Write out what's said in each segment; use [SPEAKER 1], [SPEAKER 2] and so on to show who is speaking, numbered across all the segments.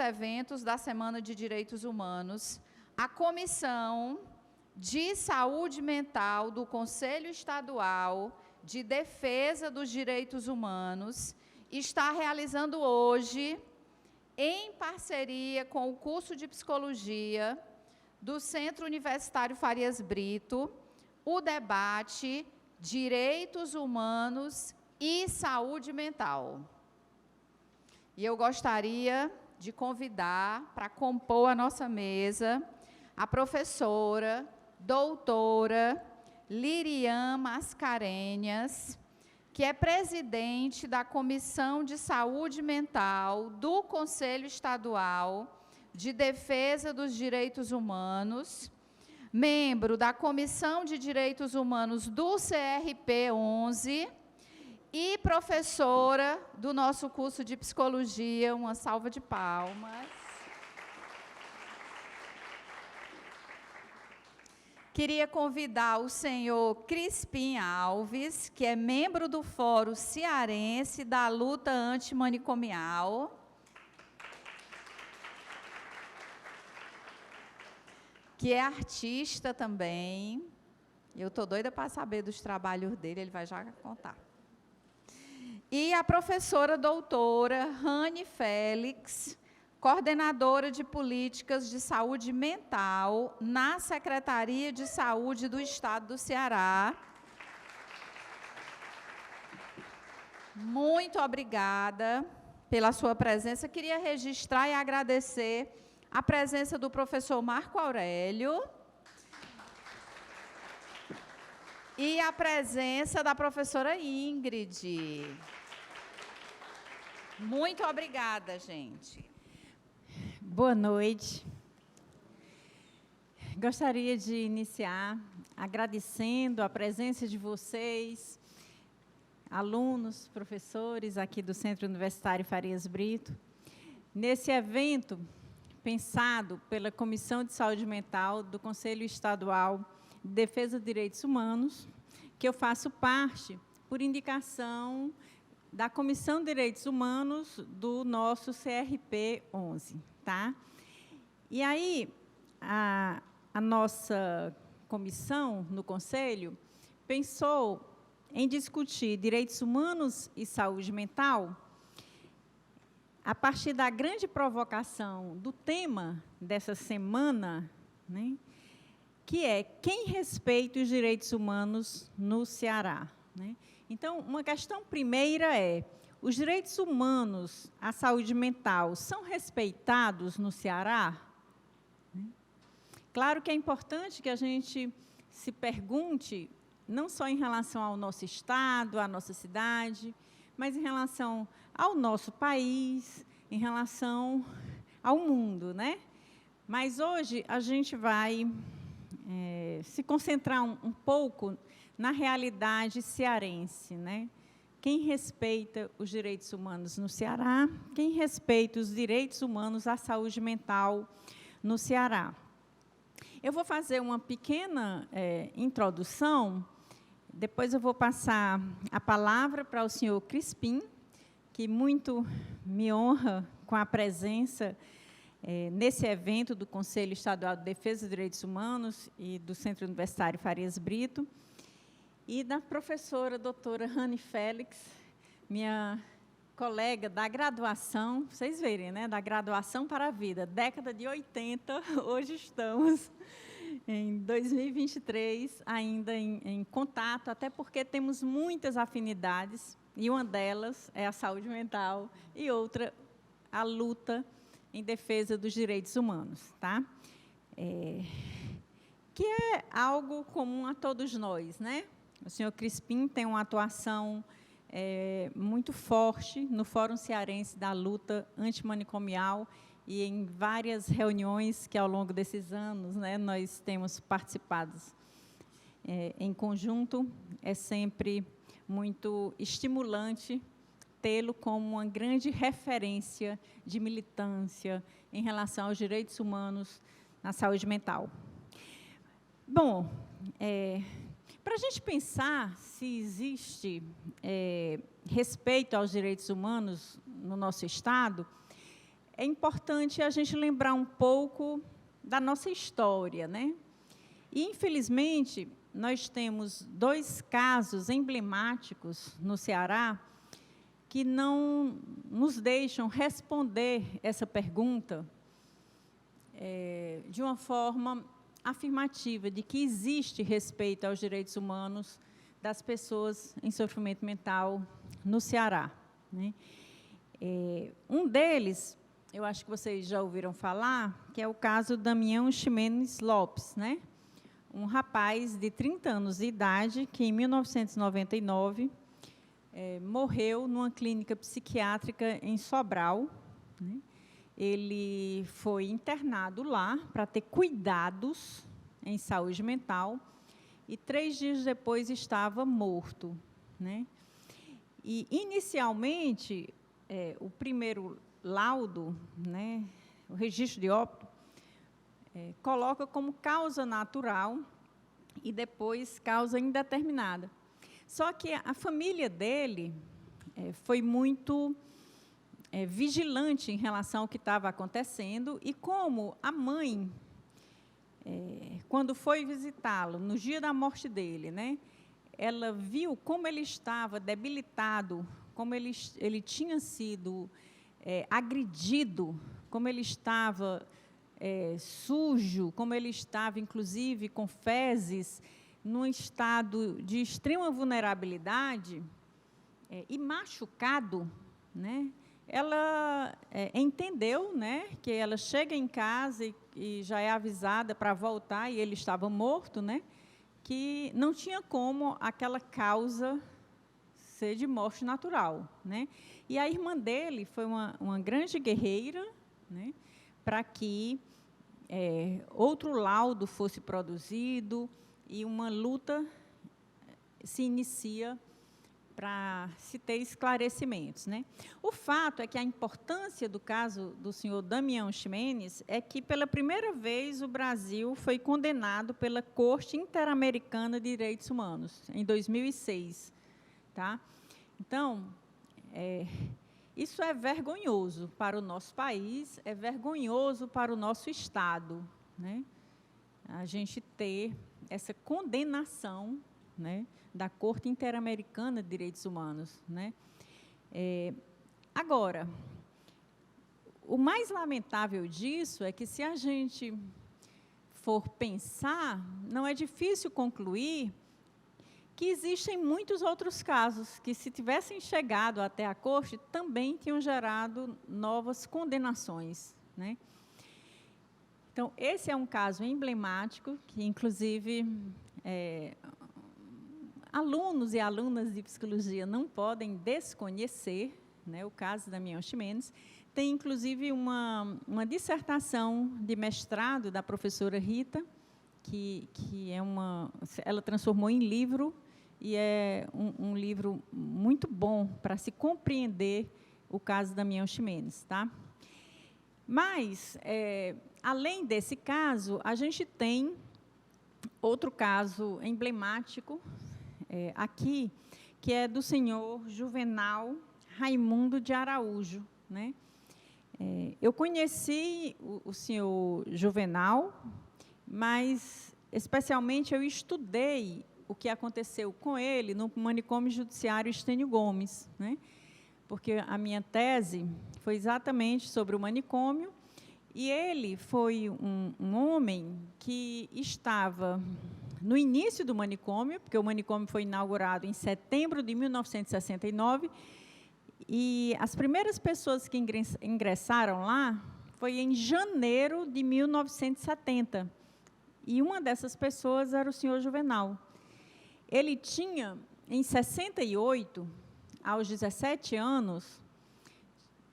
[SPEAKER 1] eventos da Semana de Direitos Humanos, a Comissão de Saúde Mental do Conselho Estadual de Defesa dos Direitos Humanos está realizando hoje, em parceria com o curso de Psicologia do Centro Universitário Farias Brito, o debate Direitos Humanos e Saúde Mental. E eu gostaria de convidar para compor a nossa mesa a professora, doutora Lirian Mascarenhas, que é presidente da Comissão de Saúde Mental do Conselho Estadual de Defesa dos Direitos Humanos, membro da Comissão de Direitos Humanos do CRP 11 e professora do nosso curso de Psicologia. Uma salva de palmas. Queria convidar o senhor Crispim Alves, que é membro do Fórum Cearense da Luta Antimanicomial, que é artista também. Eu estou doida para saber dos trabalhos dele, ele vai já contar. E a professora doutora Rani Félix, coordenadora de políticas de saúde mental na Secretaria de Saúde do Estado do Ceará. Muito obrigada pela sua presença. Queria registrar e agradecer a presença do professor Marco Aurélio e a presença da professora Ingrid. Muito obrigada, gente.
[SPEAKER 2] Boa noite. Gostaria de iniciar agradecendo a presença de vocês, alunos, professores aqui do Centro Universitário Farias Brito, nesse evento pensado pela Comissão de Saúde Mental do Conselho Estadual de Defesa dos Direitos Humanos, que eu faço parte por indicação da Comissão de Direitos Humanos do nosso CRP 11. Tá? E aí, a nossa comissão no Conselho pensou em discutir direitos humanos e saúde mental a partir da grande provocação do tema dessa semana, né, que é quem respeita os direitos humanos no Ceará. Né? Então, uma questão primeira é: os direitos humanos à saúde mental são respeitados no Ceará? Claro que é importante que a gente se pergunte, não só em relação ao nosso estado, à nossa cidade, mas em relação ao nosso país, em relação ao mundo, né? Mas hoje a gente vai se concentrar um pouco na realidade cearense, né? Quem respeita os direitos humanos no Ceará, quem respeita os direitos humanos à saúde mental no Ceará. Eu vou fazer uma pequena introdução, depois eu vou passar a palavra para o senhor Crispim, que muito me honra com a presença nesse evento do Conselho Estadual de Defesa dos Direitos Humanos e do Centro Universitário Farias Brito, e da professora doutora Rani Félix, minha colega da graduação, vocês verem, né, da graduação para a vida, década de 80, hoje estamos em 2023, ainda em contato, até porque temos muitas afinidades, e uma delas é a saúde mental, e outra, a luta em defesa dos direitos humanos, tá? Que é algo comum a todos nós, né? O senhor Crispim tem uma atuação muito forte no Fórum Cearense da Luta Antimanicomial e em várias reuniões que, ao longo desses anos, né, nós temos participado em conjunto. É sempre muito estimulante tê-lo como uma grande referência de militância em relação aos direitos humanos na saúde mental. Bom, para a gente pensar se existe respeito aos direitos humanos no nosso Estado, é importante a gente lembrar um pouco da nossa história, né? E, infelizmente, nós temos 2 casos emblemáticos no Ceará que não nos deixam responder essa pergunta de uma forma afirmativa, de que existe respeito aos direitos humanos das pessoas em sofrimento mental no Ceará, né? Um deles, eu acho que vocês já ouviram falar, que é o caso Damião Ximenes Lopes, né? Um rapaz de 30 anos de idade, que em 1999 morreu numa clínica psiquiátrica em Sobral, né? Ele foi internado lá para ter cuidados em saúde mental e 3 dias depois estava morto, né? E, inicialmente, o primeiro laudo, né, o registro de óbito, coloca como causa natural e depois causa indeterminada. Só que a família dele foi muito vigilante em relação ao que estava acontecendo, e como a mãe, quando foi visitá-lo, no dia da morte dele, né, ela viu como ele estava debilitado, como ele tinha sido agredido, como ele estava sujo, como ele estava, inclusive, com fezes, num estado de extrema vulnerabilidade e machucado, né? Ela entendeu, né, que ela chega em casa e já é avisada para voltar, e ele estava morto, né, que não tinha como aquela causa ser de morte natural, né? E a irmã dele foi uma grande guerreira, né, para que outro laudo fosse produzido, e uma luta se inicia para se ter esclarecimentos, né? O fato é que a importância do caso do senhor Damião Ximenes é que, pela primeira vez, o Brasil foi condenado pela Corte Interamericana de Direitos Humanos, em 2006. Tá? Então, isso é vergonhoso para o nosso país, é vergonhoso para o nosso Estado, né? A gente ter essa condenação, né, da Corte Interamericana de Direitos Humanos, né? Agora, o mais lamentável disso é que, se a gente for pensar, não é difícil concluir que existem muitos outros casos que, se tivessem chegado até a Corte, também tinham gerado novas condenações, né? Então, esse é um caso emblemático que, inclusive, alunos e alunas de psicologia não podem desconhecer, né, o caso da Damião Ximenes. Tem, inclusive, uma dissertação de mestrado da professora Rita, que ela transformou em livro, e é um livro muito bom para se compreender o caso da Damião Ximenes, tá? Mas, além desse caso, a gente tem outro caso emblemático aqui, que é do senhor Juvenal Raimundo de Araújo, né? Eu conheci o senhor Juvenal, mas, especialmente, eu estudei o que aconteceu com ele no manicômio judiciário Estênio Gomes, né? Porque a minha tese foi exatamente sobre o manicômio, e ele foi um homem que estava no início do manicômio, porque o manicômio foi inaugurado em setembro de 1969, e as primeiras pessoas que ingressaram lá foi em janeiro de 1970, e uma dessas pessoas era o senhor Juvenal. Ele tinha, em 68, aos 17 anos,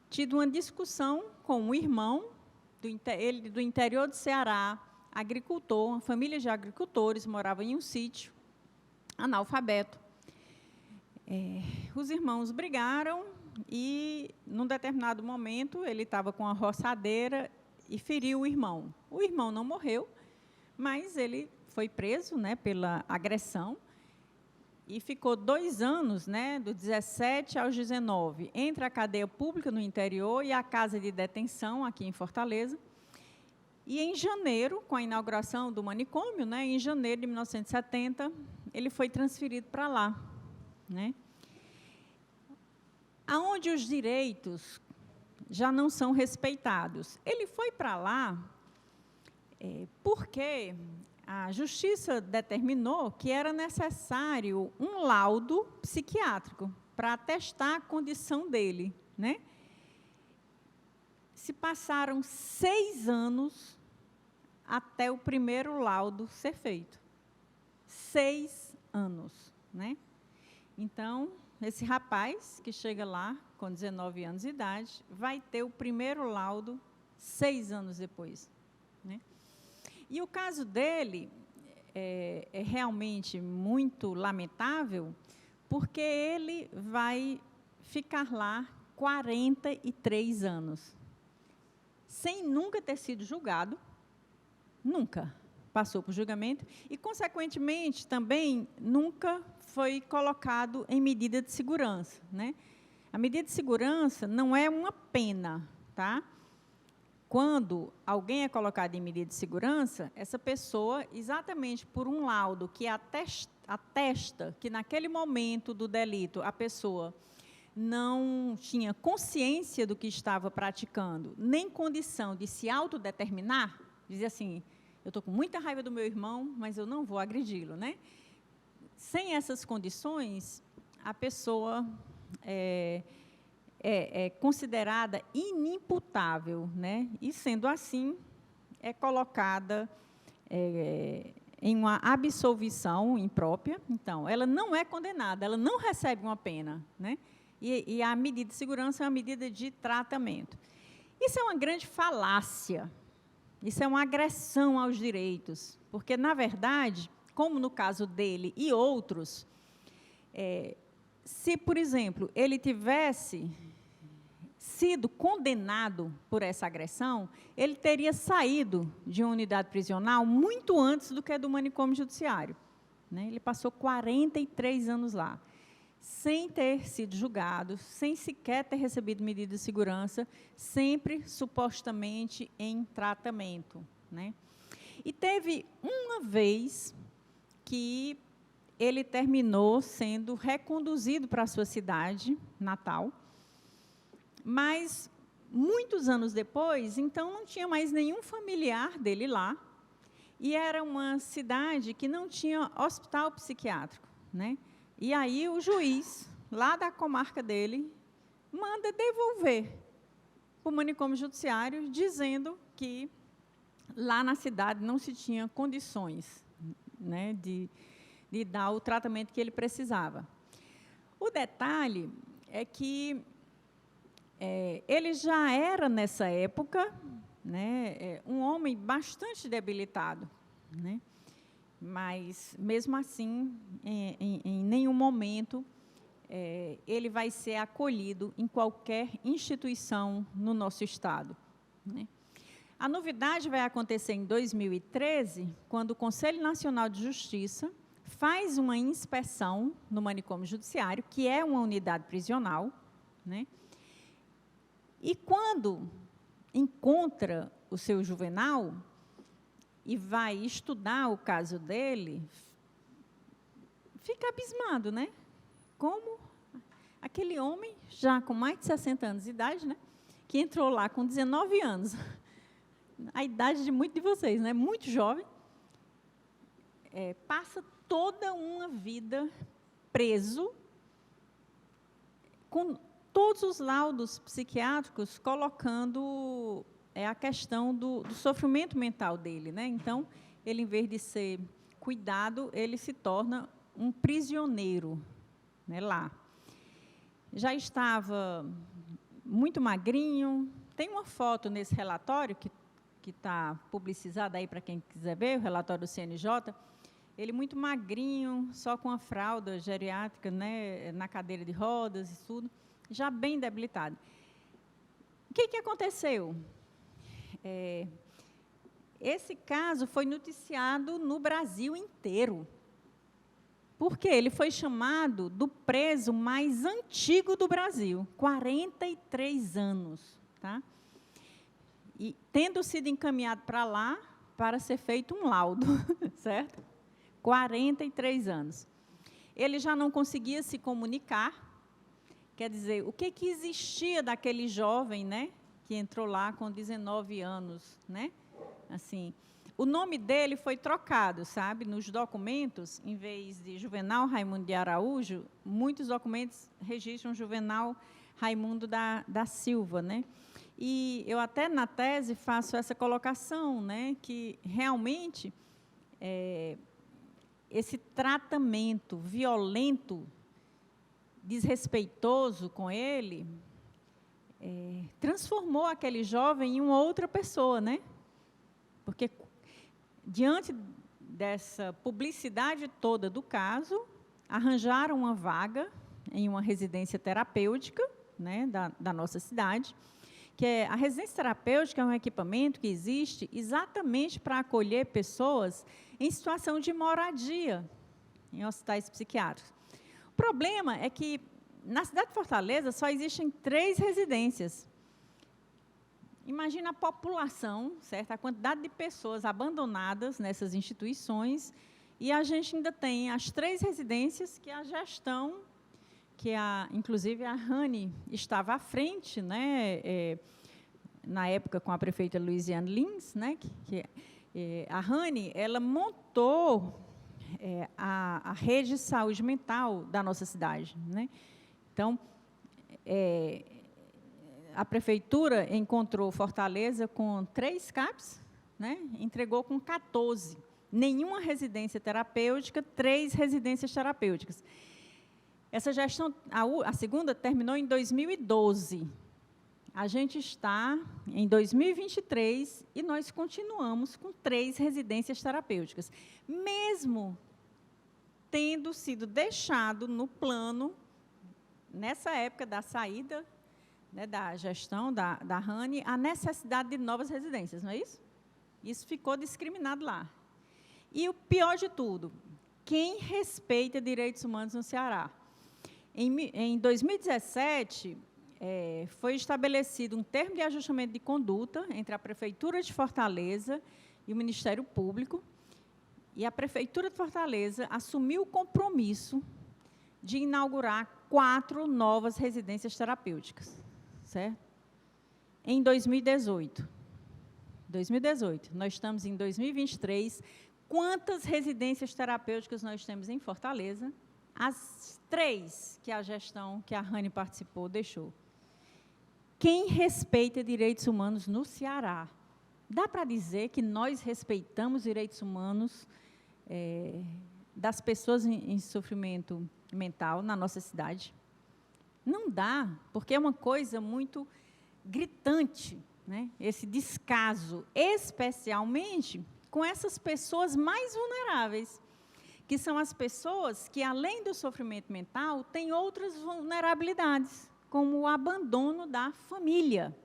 [SPEAKER 2] tido uma discussão com um irmão, ele do interior do Ceará, agricultor, uma família de agricultores, morava em um sítio, analfabeto. Os irmãos brigaram e, num determinado momento, ele estava com a roçadeira e feriu o irmão. O irmão não morreu, mas ele foi preso, né, pela agressão. e ficou 2 anos, né, do 17 aos 19, entre a cadeia pública no interior e a casa de detenção aqui em Fortaleza. E em janeiro, com a inauguração do manicômio, né, em janeiro de 1970, ele foi transferido para lá, né? Aonde os direitos já não são respeitados. Ele foi para lá porque a justiça determinou que era necessário um laudo psiquiátrico para atestar a condição dele, né? Se passaram 6 anos até o primeiro laudo ser feito. 6 anos, né? Então, esse rapaz que chega lá com 19 anos de idade vai ter o primeiro laudo 6 anos depois, né? E o caso dele é realmente muito lamentável, porque ele vai ficar lá 43 anos, sem nunca ter sido julgado, nunca passou por julgamento, e, consequentemente, também nunca foi colocado em medida de segurança, né? A medida de segurança não é uma pena, tá? Quando alguém é colocado em medida de segurança, essa pessoa, exatamente por um laudo que atesta que, naquele momento do delito, a pessoa não tinha consciência do que estava praticando, nem condição de se autodeterminar, dizer assim, eu estou com muita raiva do meu irmão, mas eu não vou agredi-lo, né? Sem essas condições, a pessoa é considerada inimputável, né? E, sendo assim, é colocada em uma absolvição imprópria. Então, ela não é condenada, ela não recebe uma pena, né? E a medida de segurança é uma medida de tratamento. Isso é uma grande falácia, isso é uma agressão aos direitos, porque, na verdade, como no caso dele e outros, se, por exemplo, ele tivesse sido condenado por essa agressão, ele teria saído de uma unidade prisional muito antes do que do manicômio judiciário, né? Ele passou 43 anos lá, sem ter sido julgado, sem sequer ter recebido medida de segurança, sempre supostamente em tratamento, né? E teve uma vez que ele terminou sendo reconduzido para a sua cidade natal, mas, muitos anos depois, então, não tinha mais nenhum familiar dele lá, e era uma cidade que não tinha hospital psiquiátrico, né? E aí o juiz, lá da comarca dele, manda devolver para o manicômio judiciário, dizendo que lá na cidade não se tinha condições, né, de dar o tratamento que ele precisava. O detalhe é que ele já era, nessa época, né, um homem bastante debilitado, né? Mas, mesmo assim, em nenhum momento ele vai ser acolhido em qualquer instituição no nosso Estado, né? A novidade vai acontecer em 2013, quando o Conselho Nacional de Justiça faz uma inspeção no manicômio judiciário, que é uma unidade prisional, né? E, quando encontra o seu juvenal e vai estudar o caso dele, fica abismado, né? Como aquele homem, já com mais de 60 anos de idade, né, que entrou lá com 19 anos, a idade de muitos de vocês, né, muito jovem, passa toda uma vida preso, com todos os laudos psiquiátricos colocando a questão do sofrimento mental dele, né? Então, ele, em vez de ser cuidado, ele se torna um prisioneiro, né, lá. Já estava muito magrinho. Tem uma foto nesse relatório, que está publicizada aí para quem quiser ver, o relatório do CNJ, ele muito magrinho, só com a fralda geriátrica, né, na cadeira de rodas e tudo, já bem debilitado. O que aconteceu? Esse caso foi noticiado no Brasil inteiro, Porque ele foi chamado do preso mais antigo do Brasil, 43 anos. Tá? E tendo sido encaminhado para lá, para ser feito um laudo, certo? 43 anos. Ele já não conseguia se comunicar, quer dizer, o que existia daquele jovem, né, que entrou lá com 19 anos, né? Assim, o nome dele foi trocado, sabe? Nos documentos, em vez de Juvenal Raimundo de Araújo, muitos documentos registram Juvenal Raimundo da Silva, né? E eu até na tese faço essa colocação, né, que realmente esse tratamento violento, desrespeitoso com ele, transformou aquele jovem em uma outra pessoa, né? Porque diante dessa publicidade toda do caso, arranjaram uma vaga em uma residência terapêutica, né, da nossa cidade, que a residência terapêutica é um equipamento que existe exatamente para acolher pessoas em situação de moradia em hospitais psiquiátricos. O problema é que, na cidade de Fortaleza, só existem 3 residências. Imagina a população, certo? A quantidade de pessoas abandonadas nessas instituições, e a gente ainda tem as 3 residências que a gestão, inclusive a Rani estava à frente, né, na época com a prefeita Luiziane Lins, né, a Rani, ela montou a rede de saúde mental da nossa cidade, né? Então, a prefeitura encontrou Fortaleza com 3 CAPs, né, entregou com 14. Nenhuma residência terapêutica, 3 residências terapêuticas. Essa gestão, a segunda, terminou em 2012. A gente está em 2023 e nós continuamos com 3 residências terapêuticas, mesmo tendo sido deixado no plano, nessa época da saída, né, da gestão da Rani, a necessidade de novas residências, não é isso? Isso ficou discriminado lá. E o pior de tudo, quem respeita direitos humanos no Ceará? Em 2017, foi estabelecido um termo de ajustamento de conduta entre a Prefeitura de Fortaleza e o Ministério Público, e a Prefeitura de Fortaleza assumiu o compromisso de inaugurar 4 novas residências terapêuticas, certo? Em 2018. Nós estamos em 2023. Quantas residências terapêuticas nós temos em Fortaleza? As 3 que a gestão, que a Rani participou, deixou. Quem respeita direitos humanos no Ceará? Dá para dizer que nós respeitamos direitos humanos das pessoas em sofrimento mental na nossa cidade? Não dá, porque é uma coisa muito gritante, né? Esse descaso, especialmente com essas pessoas mais vulneráveis, que são as pessoas que, além do sofrimento mental, têm outras vulnerabilidades, como o abandono da família,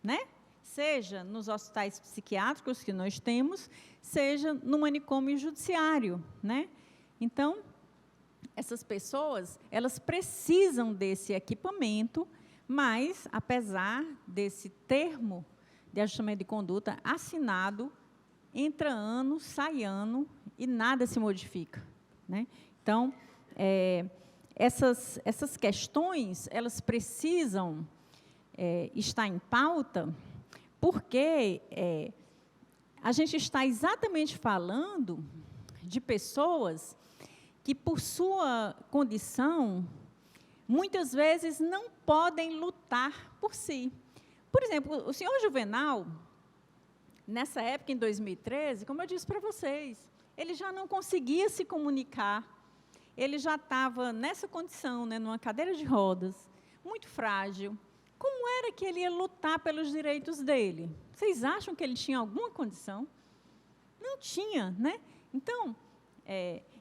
[SPEAKER 2] né? Seja nos hospitais psiquiátricos que nós temos, seja no manicômio judiciário, né? Então, essas pessoas, elas precisam desse equipamento, mas, apesar desse termo de ajustamento de conduta assinado, entra ano, sai ano, e nada se modifica, né? Então, essas questões, elas precisam estar em pauta, porque a gente está exatamente falando de pessoas que, por sua condição, muitas vezes não podem lutar por si. Por exemplo, o senhor Juvenal, nessa época, em 2013, como eu disse para vocês, ele já não conseguia se comunicar, ele já estava nessa condição, né, numa cadeira de rodas, muito frágil. Como era que ele ia lutar pelos direitos dele? Vocês acham que ele tinha alguma condição? Não tinha, né? Então,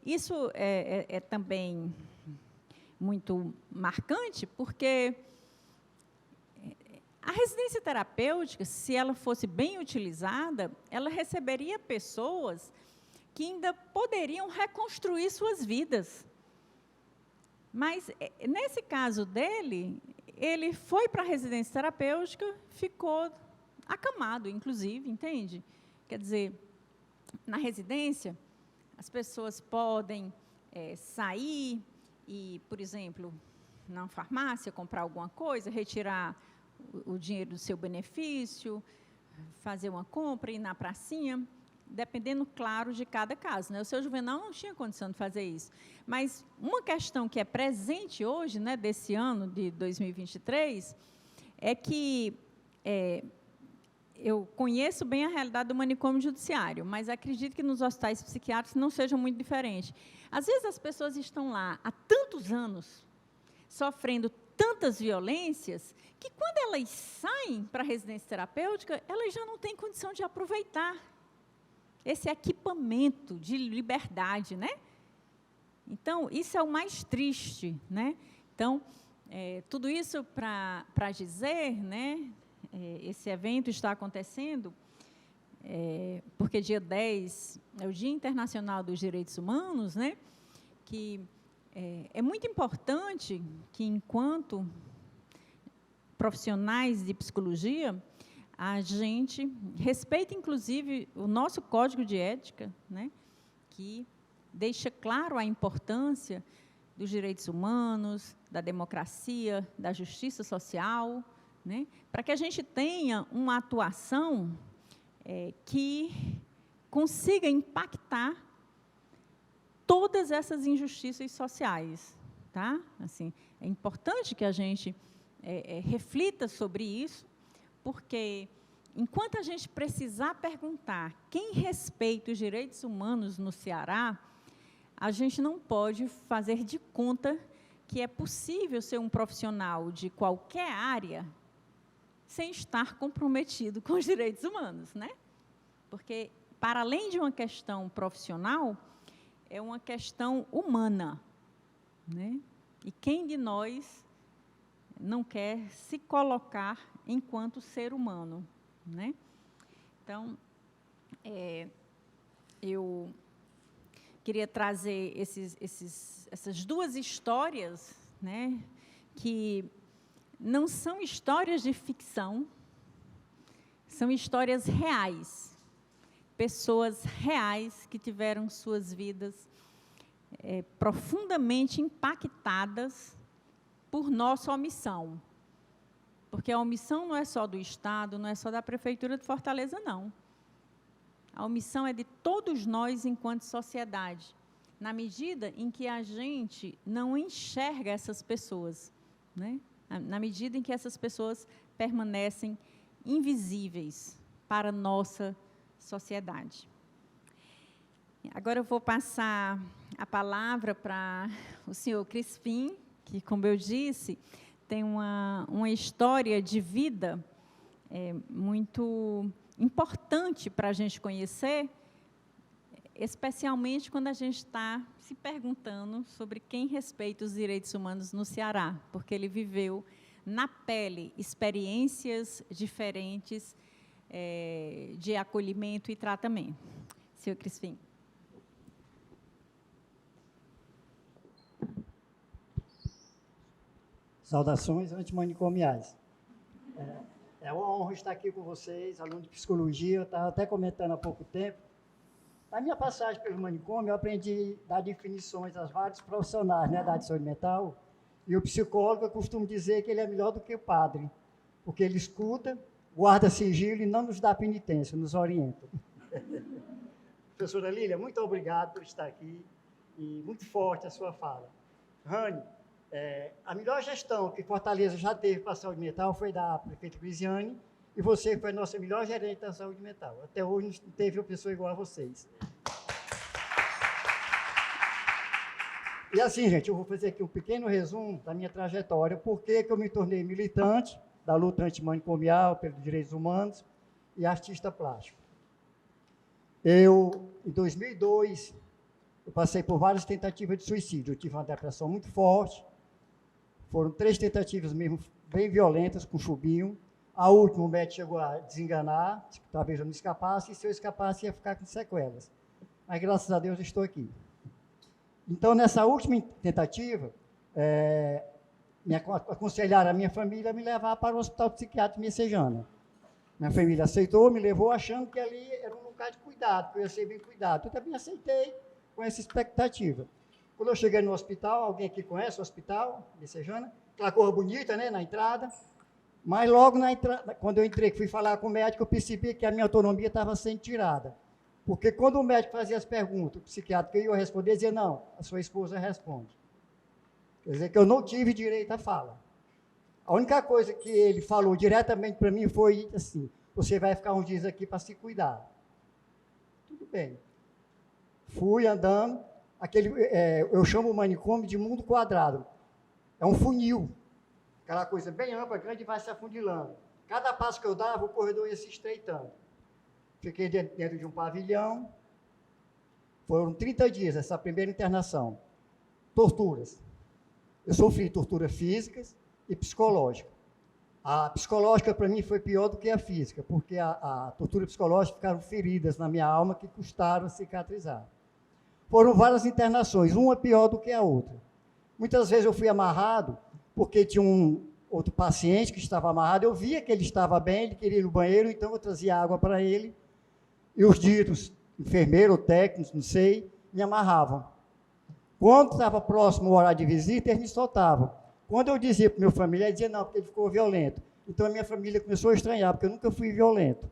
[SPEAKER 2] isso é também muito marcante, porque a residência terapêutica, se ela fosse bem utilizada, ela receberia pessoas que ainda poderiam reconstruir suas vidas. Mas, nesse caso dele, ele foi para a residência terapêutica, ficou acamado, inclusive, entende? Quer dizer, na residência, as pessoas podem sair e, por exemplo, na farmácia, comprar alguma coisa, retirar o dinheiro do seu benefício, fazer uma compra, ir na pracinha, dependendo, claro, de cada caso. Né? O seu Juvenal não tinha condição de fazer isso. Mas uma questão que é presente hoje, né, desse ano de 2023, é que eu conheço bem a realidade do manicômio judiciário, mas acredito que nos hospitais psiquiátricos não seja muito diferente. Às vezes as pessoas estão lá há tantos anos, sofrendo tantas violências, que quando elas saem para a residência terapêutica, elas já não têm condição de aproveitar esse equipamento de liberdade, né? Então, isso é o mais triste, né? Então, tudo isso para dizer, né? Esse evento está acontecendo porque dia 10 é o Dia Internacional dos Direitos Humanos, né? Que é muito importante que, enquanto profissionais de psicologia, a gente respeite, inclusive, o nosso código de ética, né? Que deixa claro a importância dos direitos humanos, da democracia, da justiça social, né? Para que a gente tenha uma atuação que consiga impactar todas essas injustiças sociais. Tá? Assim, é importante que a gente reflita sobre isso, porque, enquanto a gente precisar perguntar quem respeita os direitos humanos no Ceará, a gente não pode fazer de conta que é possível ser um profissional de qualquer área sem estar comprometido com os direitos humanos, né? Porque, para além de uma questão profissional, é uma questão humana, né? E quem de nós não quer se colocar enquanto ser humano, né? Então, eu queria trazer essas duas histórias, né, que não são histórias de ficção, são histórias reais, pessoas reais que tiveram suas vidas profundamente impactadas por nossa omissão. Porque a omissão não é só do Estado, não é só da Prefeitura de Fortaleza, não. A omissão é de todos nós enquanto sociedade, na medida em que a gente não enxerga essas pessoas, né? Na medida em que essas pessoas permanecem invisíveis para a nossa sociedade. Agora eu vou passar a palavra para o senhor Crispim, que, como eu disse, tem uma história de vida muito importante para a gente conhecer, especialmente quando a gente está se perguntando sobre quem respeita os direitos humanos no Ceará, porque ele viveu na pele experiências diferentes de acolhimento e tratamento. Senhor Crispim.
[SPEAKER 3] Saudações antimanicomiais. É uma honra estar aqui com vocês, aluno de psicologia. Eu estava até comentando há pouco tempo. Na minha passagem pelo manicômio, eu aprendi a dar definições aos vários profissionais, né, da área de saúde mental. E o psicólogo, eu costumo dizer que ele é melhor do que o padre, porque ele escuta, guarda sigilo e não nos dá penitência, nos orienta. Professora Lília, muito obrigado por estar aqui e muito forte a sua fala. Rani, a melhor gestão que Fortaleza já teve para a saúde mental foi da prefeita Crisiane, e você foi a nossa melhor gerente da saúde mental. Até hoje não teve uma pessoa igual a vocês. E assim, gente, eu vou fazer aqui um pequeno resumo da minha trajetória, por que eu me tornei militante da luta antimanicomial pelos direitos humanos e artista plástico. Em 2002, eu passei por várias tentativas de suicídio. Eu tive uma depressão muito forte. Foram 3 tentativas mesmo, bem violentas, com chubinho. A última, o médico chegou a desenganar, talvez eu não escapasse, e se eu escapasse, ia ficar com sequelas. Mas, graças a Deus, estou aqui. Então, nessa última tentativa, aconselharam a minha família a me levar para o Hospital Psiquiátrico Messejana. Minha família aceitou, me levou achando que ali era um lugar de cuidado, que eu ia ser bem cuidado. Eu também aceitei com essa expectativa. Quando eu cheguei no hospital, alguém aqui conhece o hospital Messejana? Aquela cor bonita, né, na entrada. Mas logo na entrada, quando eu entrei, fui falar com o médico, eu percebi que a minha autonomia estava sendo tirada. Porque quando o médico fazia as perguntas, o psiquiatra que eu ia responder, dizia, não, a sua esposa responde. Quer dizer que eu não tive direito à fala. A única coisa que ele falou diretamente para mim foi assim, você vai ficar uns dias aqui para se cuidar. Tudo bem. Fui andando, eu chamo o manicômio de mundo quadrado. É um funil. Aquela coisa bem ampla, grande, e vai se afundilando. Cada passo que eu dava, o corredor ia se estreitando. Fiquei dentro de um pavilhão. Foram 30 dias essa primeira internação. Torturas. Eu sofri tortura físicas e psicológica. A psicológica, para mim, foi pior do que a física, porque a tortura psicológica ficaram feridas na minha alma que custaram cicatrizar. Foram várias internações, uma pior do que a outra. Muitas vezes eu fui amarrado, porque tinha um outro paciente que estava amarrado, eu via que ele estava bem, ele queria ir no banheiro, então eu trazia água para ele, e os ditos, enfermeiro ou técnicos, não sei, me amarravam. Quando estava próximo ao horário de visita, eles me soltavam. Quando eu dizia para o meu familiar, ele dizia, não, porque ele ficou violento. Então a minha família começou a estranhar, porque eu nunca fui violento.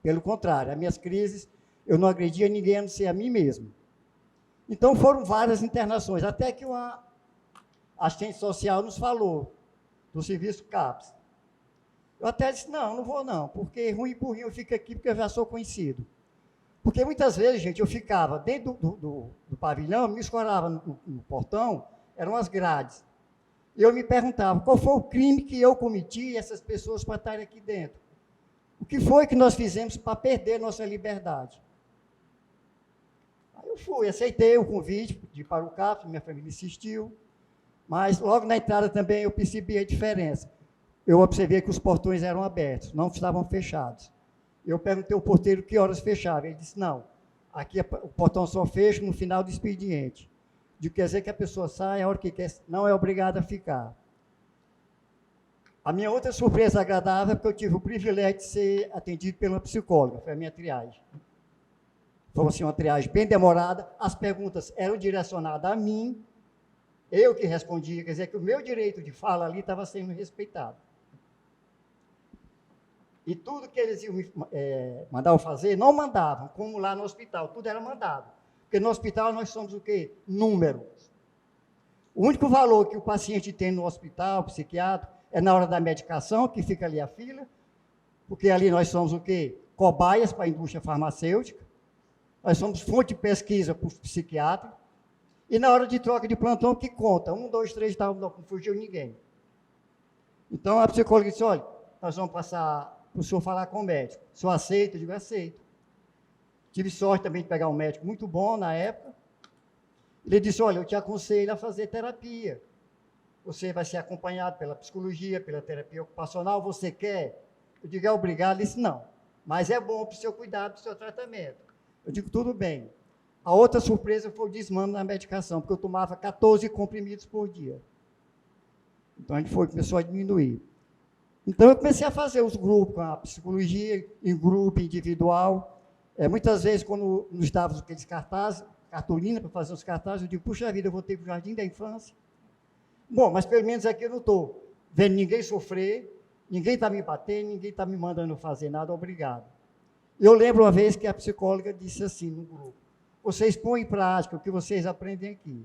[SPEAKER 3] Pelo contrário, as minhas crises, eu não agredia ninguém, a não ser a mim mesmo. Então foram várias internações, até que uma assistente social nos falou, do serviço CAPS. Eu até disse, não vou não, porque ruim por ruim eu fico aqui, porque eu já sou conhecido. Porque muitas vezes, gente, eu ficava dentro do pavilhão, me escorava no portão, eram as grades. E eu me perguntava, qual foi o crime que eu cometi e essas pessoas para estarem aqui dentro? O que foi que nós fizemos para perder nossa liberdade? Aí eu fui, aceitei o convite de ir para o CAPS, minha família insistiu, mas logo na entrada também eu percebi a diferença. Eu observei que os portões eram abertos, não estavam fechados. Eu perguntei ao porteiro que horas fechava. Ele disse, não, aqui o portão só fecha no final do expediente. Quer dizer que a pessoa sai a hora que quer, não é obrigada a ficar. A minha outra surpresa agradável é que eu tive o privilégio de ser atendido pela psicóloga, foi a minha triagem. Foi assim, uma triagem bem demorada, as perguntas eram direcionadas a mim, eu que respondia, quer dizer que o meu direito de fala ali estava sendo respeitado. E tudo que eles iam mandavam fazer, não mandavam, como lá no hospital, tudo era mandado. Porque no hospital nós somos o quê? Números. O único valor que o paciente tem no hospital, psiquiátrico, é na hora da medicação, que fica ali a fila, porque ali nós somos o quê? Cobaias para a indústria farmacêutica, nós somos fonte de pesquisa para os psiquiatras, e na hora de troca de plantão, que conta? 1, 2, 3, tal, não fugiu ninguém. Então a psicóloga disse, olha, nós vamos passar para o senhor falar com o médico. O senhor aceita? Eu digo, aceito. Tive sorte também de pegar um médico muito bom na época. Ele disse, olha, eu te aconselho a fazer terapia. Você vai ser acompanhado pela psicologia, pela terapia ocupacional, você quer? Eu digo, é obrigado? Ele disse, não, mas é bom para o seu cuidado, para o seu tratamento. Eu digo, tudo bem. A outra surpresa foi o desmame na medicação, porque eu tomava 14 comprimidos por dia. Então, a gente começou a diminuir. Então, eu comecei a fazer os grupos com a psicologia, em grupo, individual. Muitas vezes, quando nos davam aqueles cartazes, cartolina para fazer os cartazes, eu digo, puxa vida, eu vou ter para o Jardim da Infância. Bom, mas pelo menos aqui eu não estou vendo ninguém sofrer, ninguém está me batendo, ninguém está me mandando fazer nada, obrigado. Eu lembro uma vez que a psicóloga disse assim no grupo, vocês põem em prática o que vocês aprendem aqui.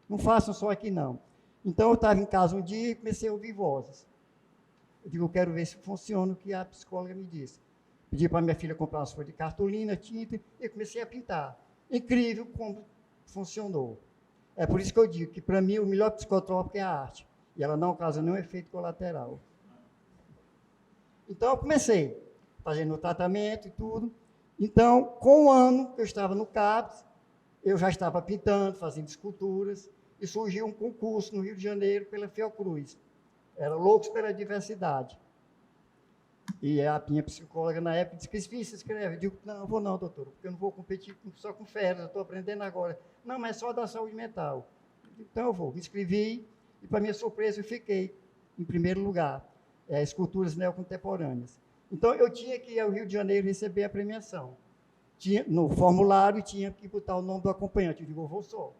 [SPEAKER 3] Não façam só aqui, não. Então, eu estava em casa um dia e comecei a ouvir vozes. Eu digo, eu quero ver se funciona o que a psicóloga me disse. Pedi para minha filha comprar umas folhas de cartolina, tinta, e comecei a pintar. Incrível como funcionou. É por isso que eu digo que, para mim, o melhor psicotrópico é a arte. E ela não causa nenhum efeito colateral. Então, eu comecei fazendo o tratamento e tudo. Então, com um ano que eu estava no CAPS, eu já estava pintando, fazendo esculturas, e surgiu um concurso no Rio de Janeiro pela Fiocruz. Era Loucos pela Diversidade. E a minha psicóloga, na época, disse, que difícil escreve. Eu digo, não vou não, doutor, porque eu não vou competir só com feras, eu estou aprendendo agora. Não, mas só da saúde mental. Então eu vou. Me inscrevi e, para minha surpresa, eu fiquei em primeiro lugar. Esculturas neocontemporâneas. Então, eu tinha que ir ao Rio de Janeiro receber a premiação. No formulário, tinha que botar o nome do acompanhante. Eu digo, eu vou só.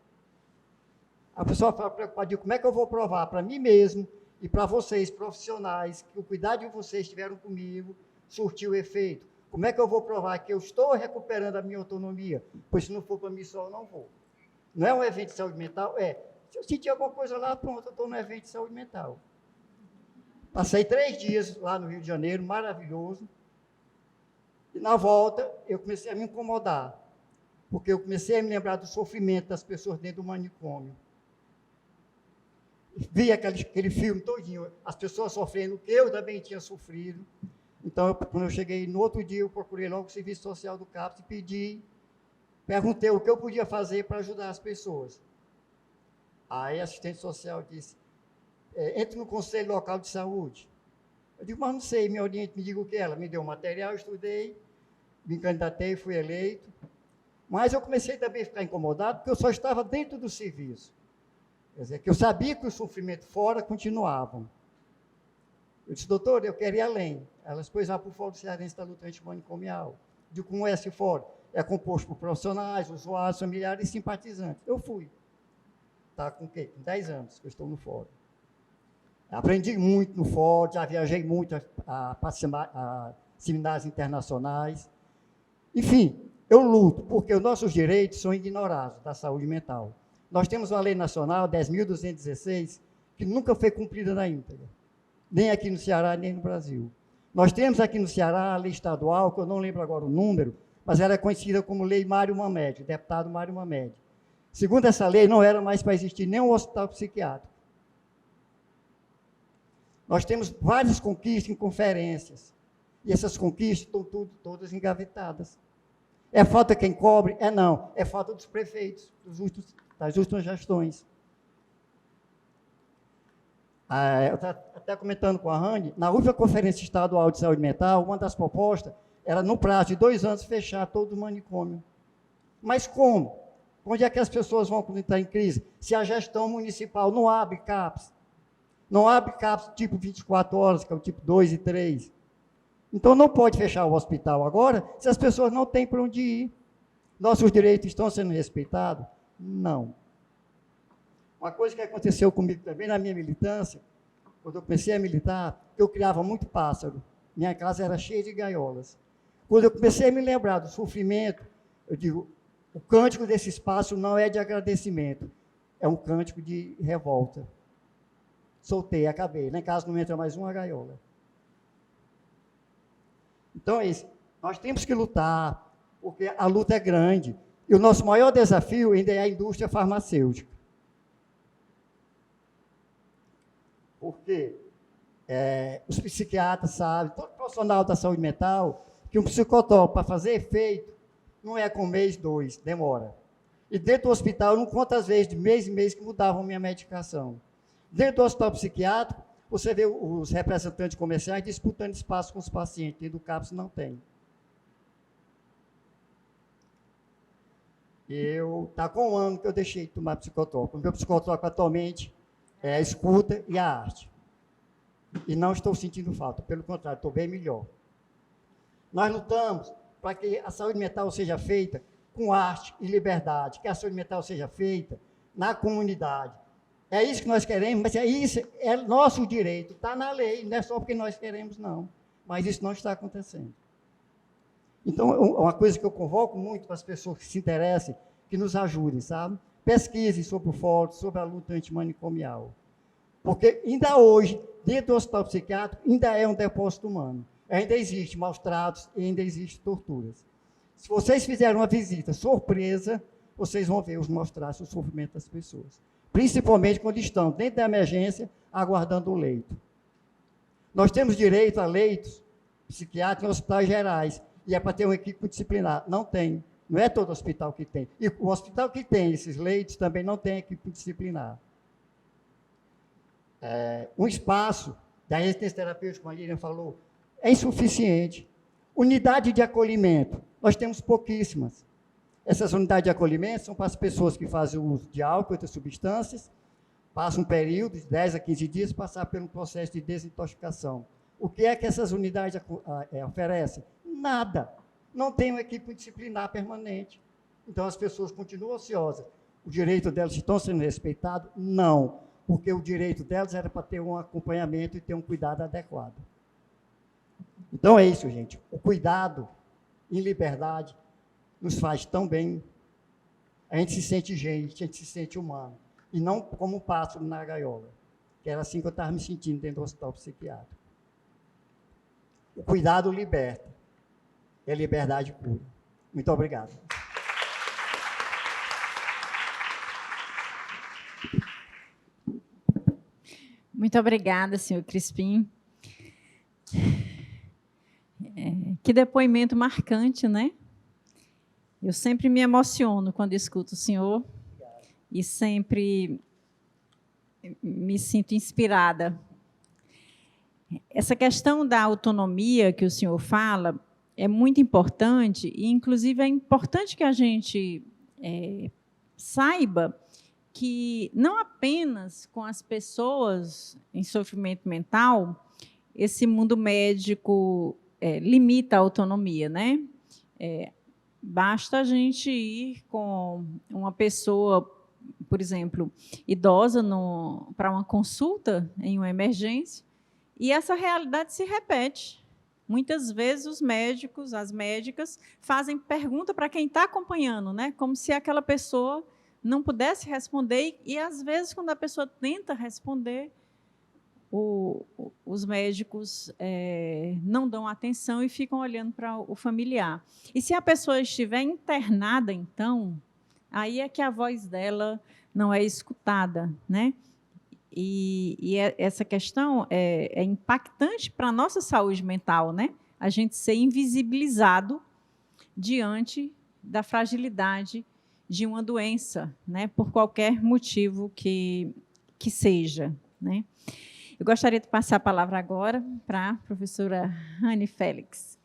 [SPEAKER 3] A pessoa fala preocupada, digo, como é que eu vou provar para mim mesmo e para vocês, profissionais, que o cuidado de vocês tiveram comigo surtiu efeito? Como é que eu vou provar que eu estou recuperando a minha autonomia? Pois se não for para mim só, eu não vou. Não é um evento de saúde mental? Se eu sentir alguma coisa lá, pronto, eu estou no evento de saúde mental. Passei 3 dias lá no Rio de Janeiro, maravilhoso. E na volta, eu comecei a me incomodar, porque eu comecei a me lembrar do sofrimento das pessoas dentro do manicômio. Vi aquele filme todinho, as pessoas sofrendo, que eu também tinha sofrido. Então, quando eu cheguei no outro dia, eu procurei logo o Serviço Social do CAPS e perguntei o que eu podia fazer para ajudar as pessoas. Aí a assistente social disse, entre no Conselho Local de Saúde. Eu digo, mas não sei, me oriente, me diga o que é. Ela me deu material, eu estudei, me candidatei, fui eleito. Mas eu comecei também a ficar incomodado, porque eu só estava dentro do serviço. Quer dizer, que eu sabia que o sofrimento fora continuavam. Eu disse, doutor, eu quero ir além. Elas, pois, por Fórum Cearense da Luta Antimanicomial. Digo, como é esse fórum? É composto por profissionais, usuários, familiares e simpatizantes. Eu fui. Está com o quê? Com 10 anos que eu estou no fórum. Aprendi muito no fórum, já viajei muito a seminários internacionais. Enfim, eu luto, porque os nossos direitos são ignorados da saúde mental. Nós temos uma lei nacional, 10.216, que nunca foi cumprida na íntegra, nem aqui no Ceará, nem no Brasil. Nós temos aqui no Ceará a lei estadual, que eu não lembro agora o número, mas ela é conhecida como Lei Mário Mamed, deputado Mário Mamed. Segundo essa lei, não era mais para existir nenhum hospital psiquiátrico. Nós temos várias conquistas em conferências, e essas conquistas estão todas engavetadas. É falta quem cobre? Não. É falta dos prefeitos, das últimas gestões. Eu estava até comentando com a Rani, na última Conferência Estadual de Saúde Mental, uma das propostas era, no prazo de 2 anos, fechar todo o manicômio. Mas como? Onde é que as pessoas vão quando entrar em crise? Se a gestão municipal não abre CAPS. Não abre CAPS tipo 24 horas, que é o tipo 2 e 3. Então, não pode fechar o hospital agora se as pessoas não têm para onde ir. Nossos direitos estão sendo respeitados? Não. Uma coisa que aconteceu comigo também na minha militância, quando eu comecei a militar, eu criava muito pássaro. Minha casa era cheia de gaiolas. Quando eu comecei a me lembrar do sofrimento, eu digo, o cântico desse espaço não é de agradecimento, é um cântico de revolta. Soltei, acabei. Lá em casa não entra mais uma gaiola. Então é isso. Nós temos que lutar, porque a luta é grande. E o nosso maior desafio ainda é a indústria farmacêutica. Porque os psiquiatras sabem, todo profissional da saúde mental, que um psicotrópico, para fazer efeito, não é com 1 mês, 2, demora. E dentro do hospital, eu não conto as vezes, de mês em mês, que mudavam minha medicação. Dentro do hospital psiquiátrico, você vê os representantes comerciais disputando espaço com os pacientes, dentro do CAPS não tem. Está com 1 ano que eu deixei de tomar psicotrópico. O meu psicotrópico atualmente é a escuta e a arte. E não estou sentindo falta, pelo contrário, estou bem melhor. Nós lutamos para que a saúde mental seja feita com arte e liberdade, que a saúde mental seja feita na comunidade. É isso que nós queremos, mas isso é nosso direito, está na lei, não é só porque nós queremos, não. Mas isso não está acontecendo. Então, uma coisa que eu convoco muito para as pessoas que se interessem, que nos ajudem, sabe? Pesquisem sobre o fórum, sobre a luta antimanicomial. Porque ainda hoje, dentro do hospital psiquiátrico, ainda é um depósito humano. Ainda existe maus tratos e ainda existe torturas. Se vocês fizerem uma visita surpresa, vocês vão ver os maus tratos e o sofrimento das pessoas. Principalmente quando estão dentro da emergência, aguardando o leito. Nós temos direito a leitos psiquiátricos em hospitais gerais, e é para ter uma equipe disciplinar. Não tem. Não é todo hospital que tem. E o hospital que tem esses leitos também não tem equipe disciplinar. Um espaço da resistência terapêutica, como a Lilian falou, é insuficiente. Unidade de acolhimento, nós temos pouquíssimas. Essas unidades de acolhimento são para as pessoas que fazem uso de álcool e outras substâncias, passam um período de 10 a 15 dias, passar por um processo de desintoxicação. O que é que essas unidades oferecem? Nada. Não tem uma equipe disciplinar permanente. Então, as pessoas continuam ociosas. O direito delas estão sendo respeitado? Não, porque o direito delas era para ter um acompanhamento e ter um cuidado adequado. Então, é isso, gente. O cuidado em liberdade nos faz tão bem. A gente se sente gente, a gente se sente humano. E não como um pássaro na gaiola, que era assim que eu estava me sentindo dentro do hospital psiquiátrico. O cuidado liberta. E a liberdade cura. Muito obrigado.
[SPEAKER 2] Muito obrigada, senhor Crispim. Que depoimento marcante, né? Eu sempre me emociono quando escuto o senhor e sempre me sinto inspirada. Essa questão da autonomia que o senhor fala é muito importante e, inclusive, é importante que a gente saiba que não apenas com as pessoas em sofrimento mental, esse mundo médico limita a autonomia, né? Basta a gente ir com uma pessoa, por exemplo, idosa para uma consulta em uma emergência, e essa realidade se repete. Muitas vezes os médicos, as médicas, fazem pergunta para quem está acompanhando, né? Como se aquela pessoa não pudesse responder, e às vezes, quando a pessoa tenta responder, os médicos não dão atenção e ficam olhando para o familiar. E se a pessoa estiver internada, então, aí é que a voz dela não é escutada, né? E essa questão é impactante para a nossa saúde mental, né? A gente ser invisibilizado diante da fragilidade de uma doença, né? Por qualquer motivo que seja, né? Eu gostaria de passar a palavra agora para a professora Rani Félix.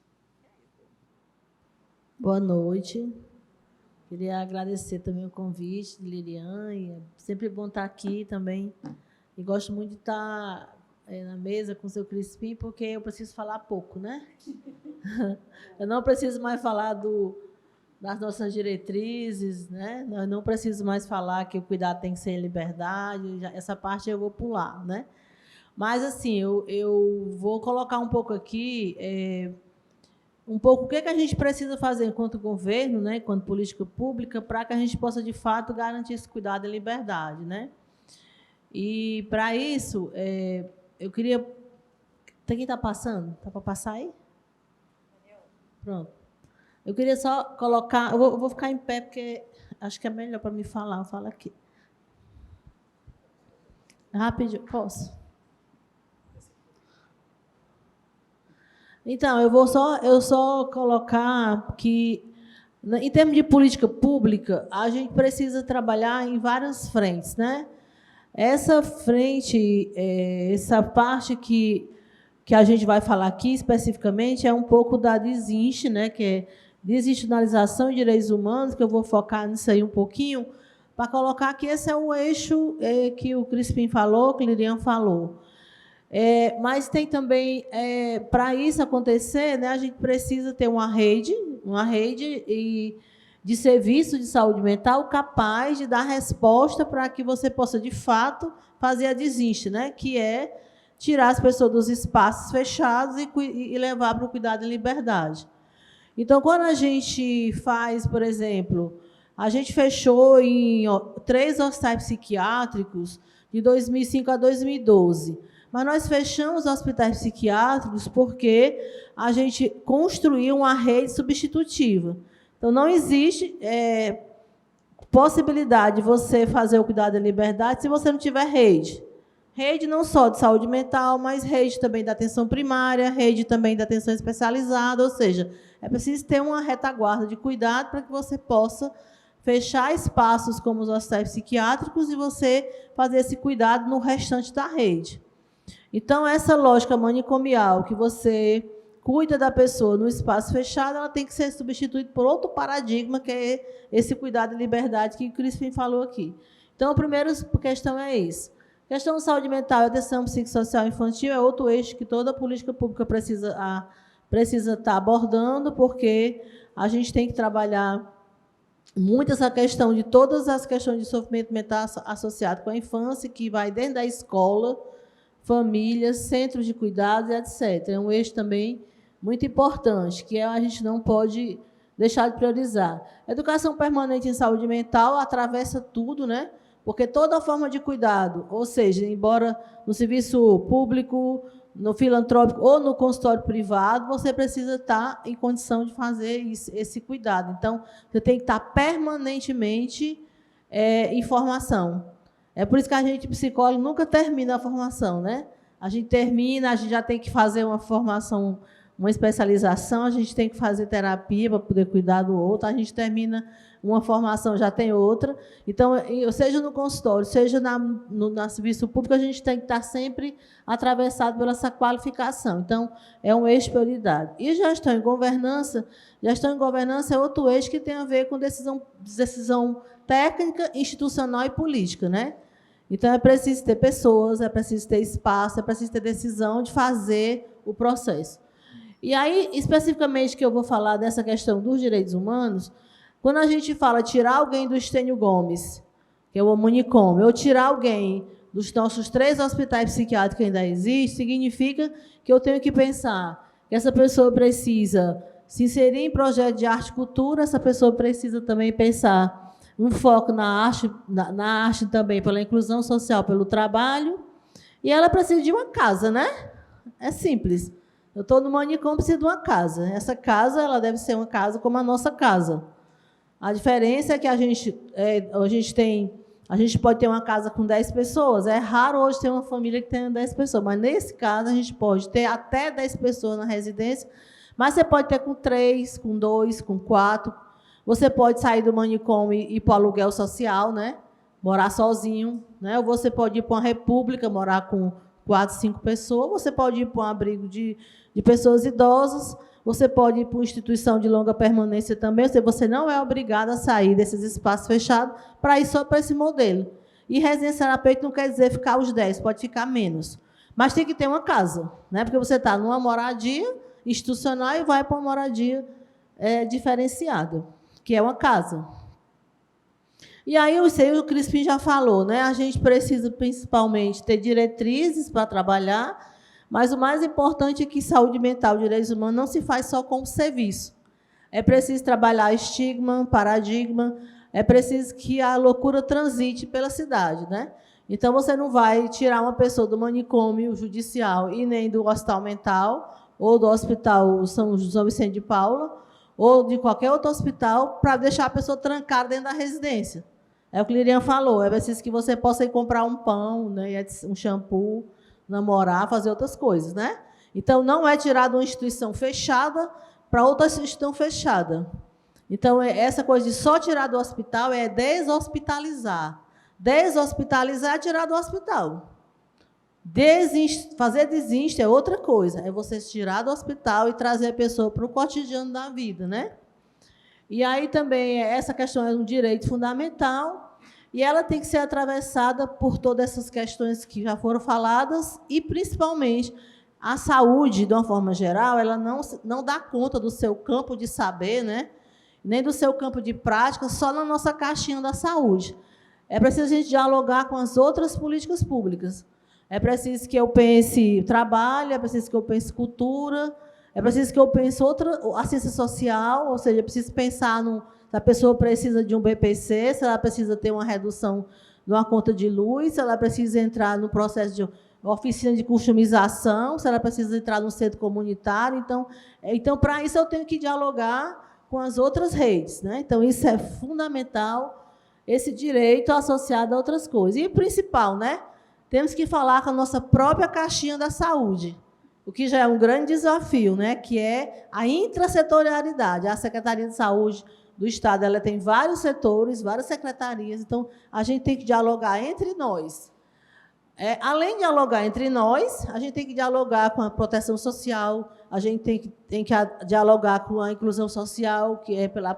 [SPEAKER 4] Boa noite. Queria agradecer também o convite de Liliane. É sempre bom estar aqui também. E gosto muito de estar na mesa com o seu Crispim, porque eu preciso falar pouco, né? Eu não preciso mais falar das nossas diretrizes, né? Eu não preciso mais falar que o cuidado tem que ser em liberdade. Essa parte eu vou pular, né? Mas, assim, eu vou colocar um pouco aqui, o que a gente precisa fazer enquanto governo, né, enquanto política pública, para que a gente possa, de fato, garantir esse cuidado e liberdade, né? E, para isso, eu queria... Tem quem está passando? Está para passar aí? Pronto. Eu queria só colocar... Eu vou ficar em pé, porque acho que é melhor para me falar. Eu falo aqui. Rapidinho. Posso? Então, eu só colocar que, em termos de política pública, a gente precisa trabalhar em várias frentes, né? Essa frente, essa parte que a gente vai falar aqui especificamente é um pouco da DISINCH, né? Que é Desinstitucionalização de Direitos Humanos, que eu vou focar nisso aí um pouquinho, para colocar que esse é o eixo que o Crispim falou, que o Lilian falou. Mas tem também, para isso acontecer, né, a gente precisa ter uma rede de serviço de saúde mental capaz de dar resposta para que você possa, de fato, fazer a DISINCH, né, que é tirar as pessoas dos espaços fechados e levar para o cuidado em liberdade. Então, quando a gente faz, por exemplo, a gente fechou em 3 hospitais psiquiátricos de 2005 a 2012, mas nós fechamos hospitais psiquiátricos porque a gente construiu uma rede substitutiva. Então, não existe possibilidade de você fazer o cuidado da liberdade se você não tiver rede. Rede não só de saúde mental, mas rede também da atenção primária, rede também da atenção especializada, ou seja, é preciso ter uma retaguarda de cuidado para que você possa fechar espaços como os hospitais psiquiátricos e você fazer esse cuidado no restante da rede. Então, essa lógica manicomial que você cuida da pessoa no espaço fechado, ela tem que ser substituída por outro paradigma, que é esse cuidado de liberdade que o Crispim falou aqui. Então, a primeira questão é isso. A questão de saúde mental e atenção psicossocial infantil é outro eixo que toda política pública precisa estar abordando, porque a gente tem que trabalhar muito essa questão de todas as questões de sofrimento mental associado com a infância, que vai desde a escola, famílias, centros de cuidados, etc. É um eixo também muito importante, que a gente não pode deixar de priorizar. Educação permanente em saúde mental atravessa tudo, né? Porque toda forma de cuidado, ou seja, embora no serviço público, no filantrópico ou no consultório privado, você precisa estar em condição de fazer esse cuidado. Então, você tem que estar permanentemente em formação. É por isso que a gente, psicólogo, nunca termina a formação, né? A gente termina, a gente já tem que fazer uma formação, uma especialização, a gente tem que fazer terapia para poder cuidar do outro, a gente termina uma formação, já tem outra. Então, seja no consultório, seja no serviço público, a gente tem que estar sempre atravessado pela essa qualificação. Então, é um eixo de prioridade. E gestão em governança é outro eixo que tem a ver com decisão técnica, institucional e política, né? Então, é preciso ter pessoas, é preciso ter espaço, é preciso ter decisão de fazer o processo. E aí, especificamente, que eu vou falar dessa questão dos direitos humanos, quando a gente fala tirar alguém do Estênio Gomes, que é o Manicômio, ou tirar alguém dos nossos 3 hospitais psiquiátricos que ainda existem, significa que eu tenho que pensar que essa pessoa precisa se inserir em projeto de arte e cultura, essa pessoa precisa também pensar um foco na arte também, pela inclusão social, pelo trabalho, e ela precisa de uma casa, né? É simples. Eu estou no manicômio, preciso de uma casa. Essa casa ela deve ser uma casa como a nossa casa. A diferença é que a gente pode ter uma casa com 10 pessoas. É raro hoje ter uma família que tenha 10 pessoas, mas, nesse caso, a gente pode ter até 10 pessoas na residência, mas você pode ter com 3, com 2, com 4. Você pode sair do manicômio e ir para o aluguel social, né? Morar sozinho, né? Ou você pode ir para uma república, morar com 4, 5 pessoas. Você pode ir para um abrigo de pessoas idosas. Você pode ir para uma instituição de longa permanência também. Você não é obrigado a sair desses espaços fechados para ir só para esse modelo. E residência terapêutica não quer dizer ficar os 10, pode ficar menos. Mas tem que ter uma casa, né? Porque você está numa moradia institucional e vai para uma moradia diferenciada, que é uma casa. E aí, o Crispim já falou, né? A gente precisa, principalmente, ter diretrizes para trabalhar, mas o mais importante é que saúde mental e direitos humanos não se faz só com serviço. É preciso trabalhar estigma, paradigma, é preciso que a loucura transite pela cidade, né? Então, você não vai tirar uma pessoa do manicômio judicial e nem do hospital mental, ou do hospital São Vicente de Paula, ou de qualquer outro hospital, para deixar a pessoa trancada dentro da residência. É o que o Lirian falou, é preciso que você possa ir comprar um pão, né, um shampoo, namorar, fazer outras coisas, né? Então, não é tirar de uma instituição fechada para outra instituição fechada. Então, essa coisa de só tirar do hospital é deshospitalizar. Deshospitalizar é tirar do hospital. Fazer desinste é outra coisa, é você tirar do hospital e trazer a pessoa para o cotidiano da vida, né? E aí também essa questão é um direito fundamental e ela tem que ser atravessada por todas essas questões que já foram faladas e, principalmente, a saúde, de uma forma geral, ela não dá conta do seu campo de saber, né? Nem do seu campo de prática, só na nossa caixinha da saúde. É preciso a gente dialogar com as outras políticas públicas. É preciso que eu pense trabalho, é preciso que eu pense cultura, é preciso que eu pense assistência social, ou seja, é preciso pensar se a pessoa precisa de um BPC, se ela precisa ter uma redução de uma conta de luz, se ela precisa entrar no processo de oficina de customização, se ela precisa entrar no centro comunitário. Então, para isso, eu tenho que dialogar com as outras redes, né? Então, isso é fundamental, esse direito associado a outras coisas. E, principal, né? Temos que falar com a nossa própria caixinha da saúde, o que já é um grande desafio, né? Que é a intrasetorialidade. A Secretaria de Saúde do Estado ela tem vários setores, várias secretarias, então a gente tem que dialogar entre nós. Além de dialogar entre nós, a gente tem que dialogar com a proteção social, a gente tem que dialogar com a inclusão social, que é pela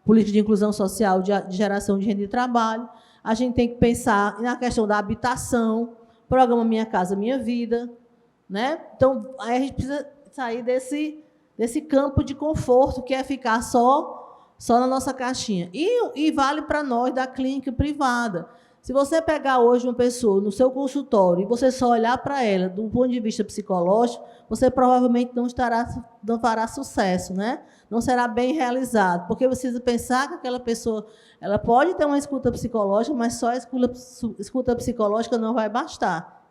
[SPEAKER 4] política de inclusão social de geração de renda de trabalho. A gente tem que pensar na questão da habitação, programa Minha Casa Minha Vida, né? Então, aí a gente precisa sair desse campo de conforto, que é ficar só na nossa caixinha. E vale para nós da clínica privada. Se você pegar hoje uma pessoa no seu consultório e você só olhar para ela do ponto de vista psicológico, você provavelmente não fará sucesso, né? Não será bem realizado, porque você precisa pensar que aquela pessoa ela pode ter uma escuta psicológica, mas só a escuta psicológica não vai bastar.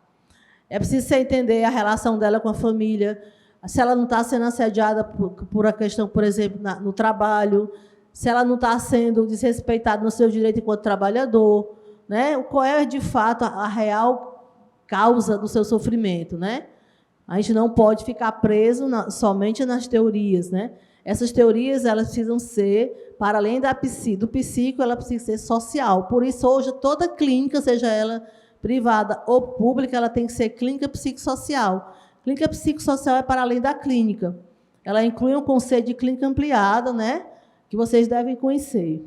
[SPEAKER 4] É preciso você entender a relação dela com a família, se ela não está sendo assediada por a questão, por exemplo, no trabalho, se ela não está sendo desrespeitada no seu direito enquanto trabalhador, né? Qual é, de fato, a real causa do seu sofrimento, né? A gente não pode ficar preso somente nas teorias, né? Essas teorias elas precisam ser, para além do psíquico, ela precisa ser social. Por isso, hoje, toda clínica, seja ela privada ou pública, ela tem que ser clínica psicossocial. Clínica psicossocial é para além da clínica. Ela inclui um conceito de clínica ampliada, né? Que vocês devem conhecer.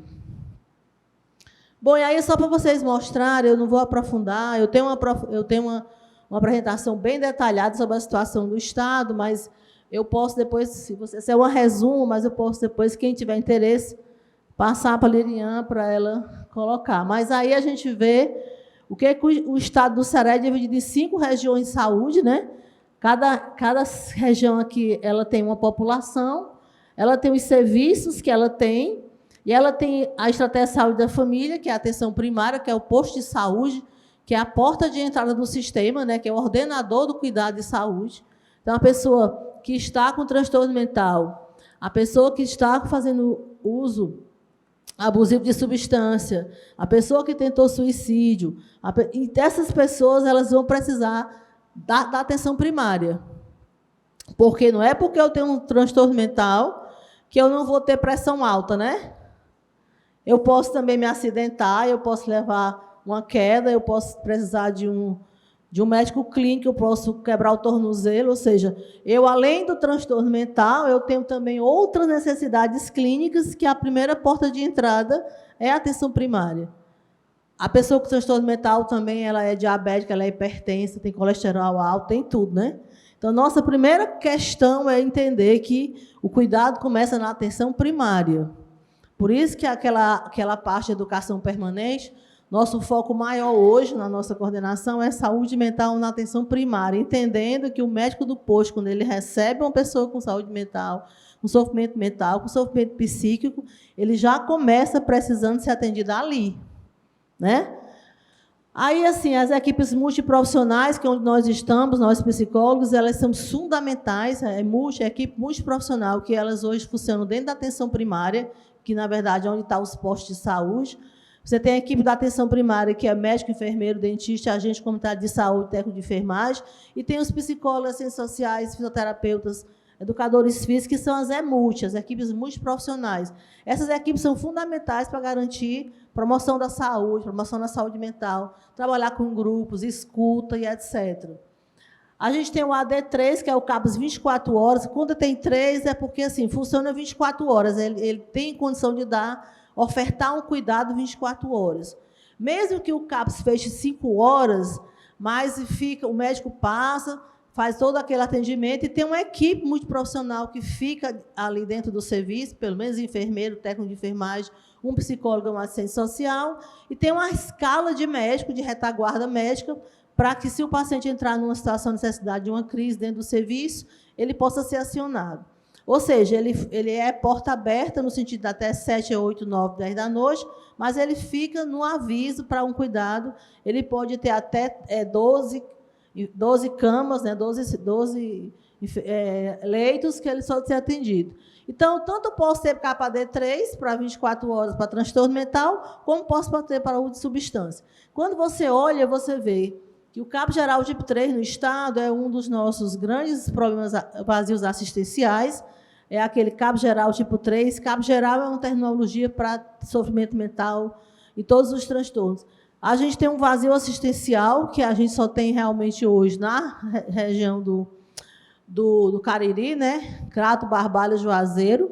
[SPEAKER 4] Bom, e aí, só para vocês mostrarem, eu não vou aprofundar, eu tenho uma apresentação bem detalhada sobre a situação do Estado, mas eu posso depois, se é um resumo, mas eu posso depois, quem tiver interesse, passar para a Lirian para ela colocar. Mas aí a gente vê o que o Estado do Ceará é dividido em 5 regiões de saúde, né? Cada região aqui ela tem uma população, ela tem os serviços que ela tem, e ela tem a estratégia de saúde da família, que é a atenção primária, que é o posto de saúde, que é a porta de entrada do sistema, né, que é o ordenador do cuidado de saúde. Então, a pessoa que está com transtorno mental, a pessoa que está fazendo uso abusivo de substância, a pessoa que tentou suicídio, e essas pessoas elas vão precisar da atenção primária. Porque não é porque eu tenho um transtorno mental que eu não vou ter pressão alta, né? Eu posso também me acidentar, eu posso levar uma queda, eu posso precisar de um médico clínico, eu posso quebrar o tornozelo, ou seja, eu, além do transtorno mental, eu tenho também outras necessidades clínicas, que a primeira porta de entrada é a atenção primária. A pessoa com transtorno mental também ela é diabética, ela é hipertensa, tem colesterol alto, tem tudo, né? Então, nossa primeira questão é entender que o cuidado começa na atenção primária. Por isso que aquela parte de educação permanente, nosso foco maior hoje na nossa coordenação é saúde mental na atenção primária, entendendo que o médico do posto, quando ele recebe uma pessoa com saúde mental, com sofrimento mental, com sofrimento psíquico, ele já começa precisando ser atendido ali, né? Aí, assim, as equipes multiprofissionais, que é onde nós estamos, nós psicólogos, elas são fundamentais, a equipe multiprofissional, que elas hoje funcionam dentro da atenção primária, que, na verdade, é onde estão os postos de saúde. Você tem a equipe da atenção primária, que é médico, enfermeiro, dentista, agente comunitário de saúde, técnico de enfermagem, e tem os psicólogos, ciências sociais, fisioterapeutas, educadores físicos, que são as EMULT, as equipes multiprofissionais. Essas equipes são fundamentais para garantir promoção da saúde mental, trabalhar com grupos, escuta e etc. A gente tem o AD3, que é o CAPS 24 horas. Quando tem 3, é porque assim, funciona 24 horas. Ele tem condição de ofertar um cuidado 24 horas. Mesmo que o CAPS feche 5 horas, mas o médico passa, faz todo aquele atendimento, e tem uma equipe multiprofissional que fica ali dentro do serviço, pelo menos enfermeiro, técnico de enfermagem, um psicólogo, um assistente social, e tem uma escala de médico, de retaguarda médica, para que, se o paciente entrar numa situação de necessidade de uma crise dentro do serviço, ele possa ser acionado. Ou seja, ele é porta aberta, no sentido de até 7, 8, 9, 10 da noite, mas ele fica no aviso para um cuidado. Ele pode ter até 12 camas, né, 12 leitos que ele só ser atendido. Então, tanto eu posso ter capa D3 para 24 horas para transtorno mental, como posso ter para uso de substância. Quando você olha, você vê que o CAPS geral tipo 3 no Estado é um dos nossos grandes problemas vazios assistenciais, é aquele CAPS geral tipo 3. CAPS geral é uma terminologia para sofrimento mental e todos os transtornos. A gente tem um vazio assistencial, que a gente só tem realmente hoje na região do Cariri, né? Crato, Barbalha, Juazeiro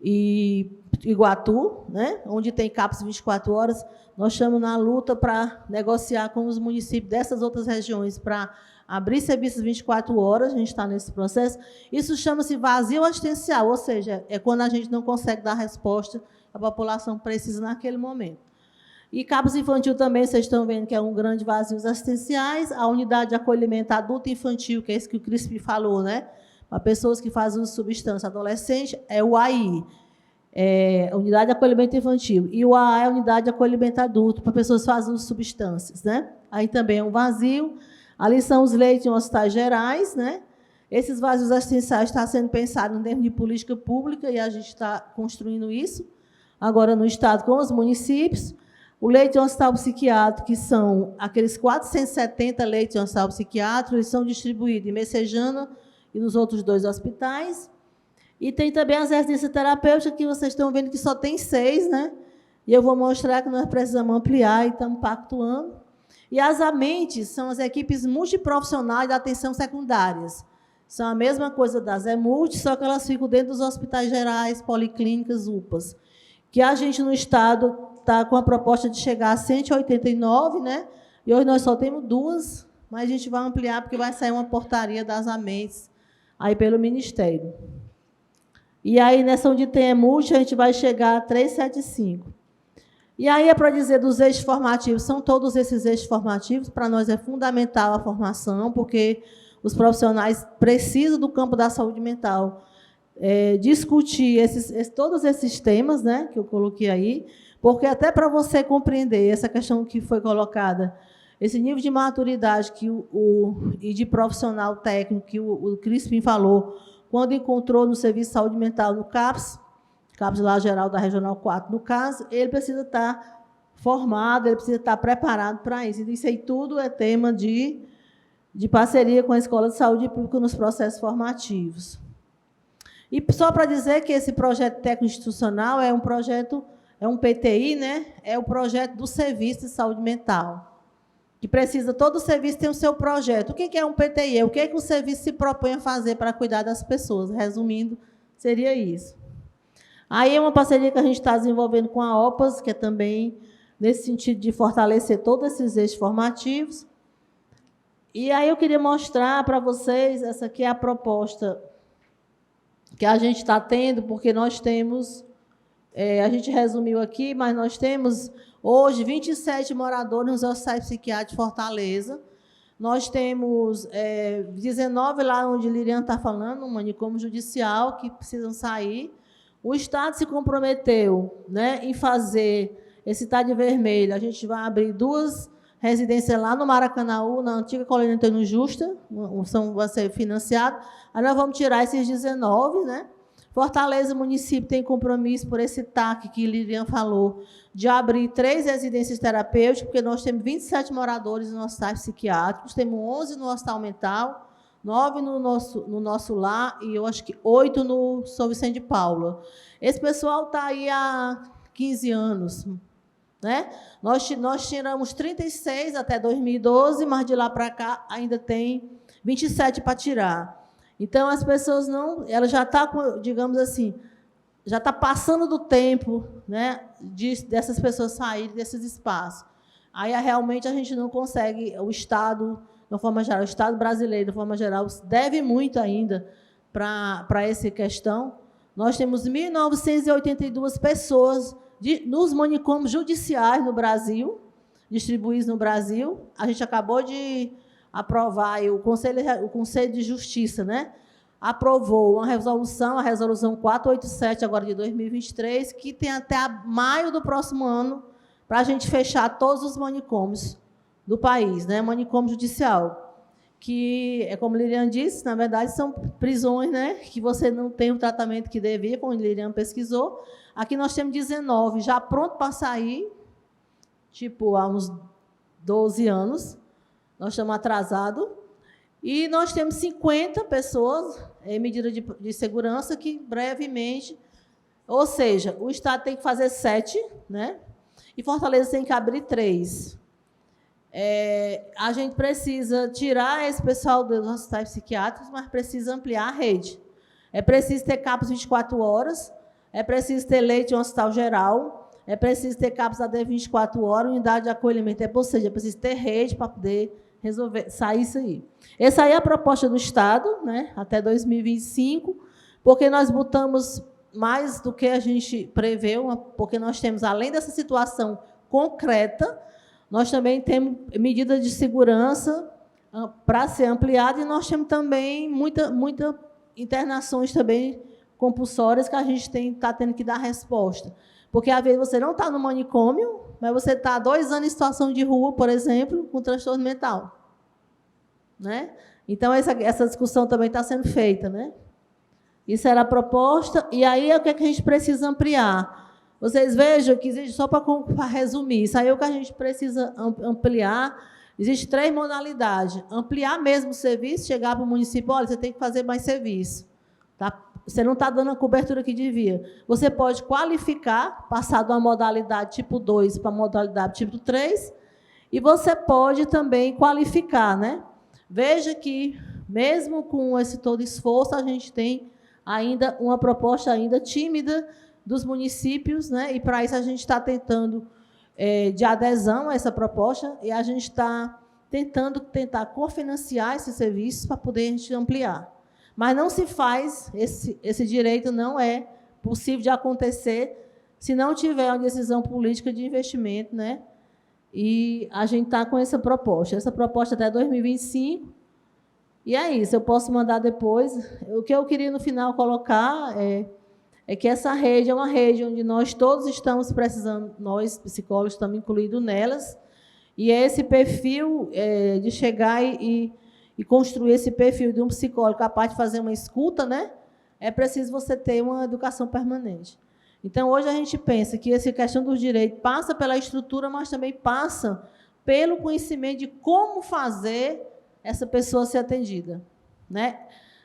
[SPEAKER 4] e Iguatu, né? Onde tem CAPS 24 horas. Nós estamos na luta para negociar com os municípios dessas outras regiões para abrir serviços 24 horas, a gente está nesse processo. Isso chama-se vazio assistencial, ou seja, é quando a gente não consegue dar resposta à população precisa naquele momento. E CAPS infantil também, vocês estão vendo que é um grande vazio assistenciais. A unidade de acolhimento adulto e infantil, que é isso que o Crispim falou, né? Para pessoas que fazem uso de substância adolescente, é o AI, a unidade de acolhimento infantil. E o AA é a unidade de acolhimento adulto, para pessoas que fazem uso de substâncias, né? Aí também é um vazio. Ali são os leitos em hospitais gerais, né? Esses vazios assistenciais estão sendo pensados dentro de política pública e a gente está construindo isso, agora no Estado com os municípios. O leito de hospital psiquiátrico, que são aqueles 470 leitos de hospital psiquiátrico, eles são distribuídos em Messejana e nos outros 2 hospitais. E tem também as residências terapêuticas, que vocês estão vendo que só tem 6, né? E eu vou mostrar que nós precisamos ampliar e estamos pactuando. E as AMENTES são as equipes multiprofissionais da atenção secundárias. São a mesma coisa das EMULT, só que elas ficam dentro dos hospitais gerais, policlínicas, UPAs. Que a gente, no Estado, está com a proposta de chegar a 189, né? E hoje nós só temos 2, mas a gente vai ampliar, porque vai sair uma portaria das AMENTES aí pelo Ministério. E aí, nessa onde tem EMULT, a gente vai chegar a 375. E aí é para dizer dos eixos formativos, são todos esses eixos formativos, para nós é fundamental a formação, porque os profissionais precisam do campo da saúde mental, discutir todos esses temas, né, que eu coloquei aí, porque até para você compreender essa questão que foi colocada, esse nível de maturidade e de profissional técnico que o Crispim falou, quando encontrou no Serviço de Saúde Mental no CAPS lá geral da Regional 4, no caso, ele precisa estar formado, ele precisa estar preparado para isso. Isso aí tudo é tema de parceria com a Escola de Saúde Pública nos processos formativos. E só para dizer que esse projeto técnico-institucional é um projeto, é um PTI, né? É o projeto do Serviço de Saúde Mental, que precisa, todo serviço tem o seu projeto. O que é um PTI? O que é que o serviço se propõe a fazer para cuidar das pessoas? Resumindo, seria isso. Aí é uma parceria que a gente está desenvolvendo com a OPAS, que é também nesse sentido de fortalecer todos esses eixos formativos. E aí eu queria mostrar para vocês, essa aqui é a proposta que a gente está tendo, porque nós temos, a gente resumiu aqui, mas nós temos hoje 27 moradores nos hospitais psiquiátricos de Fortaleza. Nós temos 19 lá onde Lirian está falando, um manicômio judicial, que precisam sair. O Estado se comprometeu, né, em fazer esse TAD vermelho. A gente vai abrir 2 residências lá no Maracanaú, na antiga colônia Antônio Justa, vai ser financiado. Aí nós vamos tirar esses 19, né? Fortaleza, município, tem compromisso por esse TAC que Lilian falou, de abrir 3 residências terapêuticas, porque nós temos 27 moradores nos hospitais psiquiátricos, temos 11 no hospital mental, 9 no nosso lar e eu acho que 8 no São Vicente de Paula. Esse pessoal está aí há 15 anos. Né? Nós tiramos 36 até 2012, mas de lá para cá ainda tem 27 para tirar. Então, as pessoas não... Ela já está, digamos assim, já está passando do tempo, né, dessas pessoas saírem desses espaços. Aí, realmente, a gente não consegue... O Estado... De uma forma geral, o Estado brasileiro, de uma forma geral, deve muito ainda para essa questão. Nós temos 1.982 pessoas nos manicômios judiciais no Brasil, distribuídos no Brasil. A gente acabou de aprovar, o Conselho de Justiça, né, aprovou uma resolução, a Resolução 487, agora de 2023, que tem até maio do próximo ano para a gente fechar todos os manicômios do país, né? Manicômio judicial, que, é como Lilian disse, na verdade, são prisões, né, que você não tem o tratamento que devia, como Lilian pesquisou. Aqui nós temos 19 já pronto para sair, tipo, há uns 12 anos, nós estamos atrasados, e nós temos 50 pessoas em medida de segurança que, brevemente, ou seja, o Estado tem que fazer 7, né, e Fortaleza tem que abrir 3. a gente precisa tirar esse pessoal dos hospitais psiquiátricos, mas precisa ampliar a rede. É preciso ter CAPS 24 horas, é preciso ter leite em um hospital geral, é preciso ter CAPS AD 24 horas, unidade de acolhimento, ou seja, é preciso ter rede para poder resolver, sair isso aí. Essa aí é a proposta do Estado, né, até 2025, porque nós botamos mais do que a gente preveu, porque nós temos, além dessa situação concreta, nós também temos medidas de segurança para ser ampliada, e nós temos também muita internações também compulsórias que a gente está tendo que dar resposta. Porque, às vezes, você não está no manicômio, mas você está há 2 anos em situação de rua, por exemplo, com transtorno mental. Né? Então, essa discussão também está sendo feita. Né? Isso era a proposta. E aí, o que é que a gente precisa ampliar? Vocês vejam que existe, só para resumir, isso aí é o que a gente precisa ampliar. Existem 3 modalidades. Ampliar mesmo o serviço, chegar para o município, olha, você tem que fazer mais serviço. Tá? Você não está dando a cobertura que devia. Você pode qualificar, passar de uma modalidade tipo 2 para a modalidade tipo 3, e você pode também qualificar. Né? Veja que, mesmo com esse todo esforço, a gente tem ainda uma proposta ainda tímida dos municípios, né? E, para isso, a gente está tentando de adesão a essa proposta, e a gente está tentar cofinanciar esses serviços para poder a gente ampliar. Mas não se faz, esse direito não é possível de acontecer se não tiver uma decisão política de investimento, né? E a gente está com essa proposta até 2025, e é isso, eu posso mandar depois. O que eu queria, no final, colocar é que essa rede é uma rede onde nós todos estamos precisando, nós, psicólogos, estamos incluídos nelas, e é esse perfil de chegar e construir esse perfil de um psicólogo capaz de fazer uma escuta, né? É preciso você ter uma educação permanente. Então, hoje a gente pensa que essa questão dos direitos passa pela estrutura, mas também passa pelo conhecimento de como fazer essa pessoa ser atendida. Né?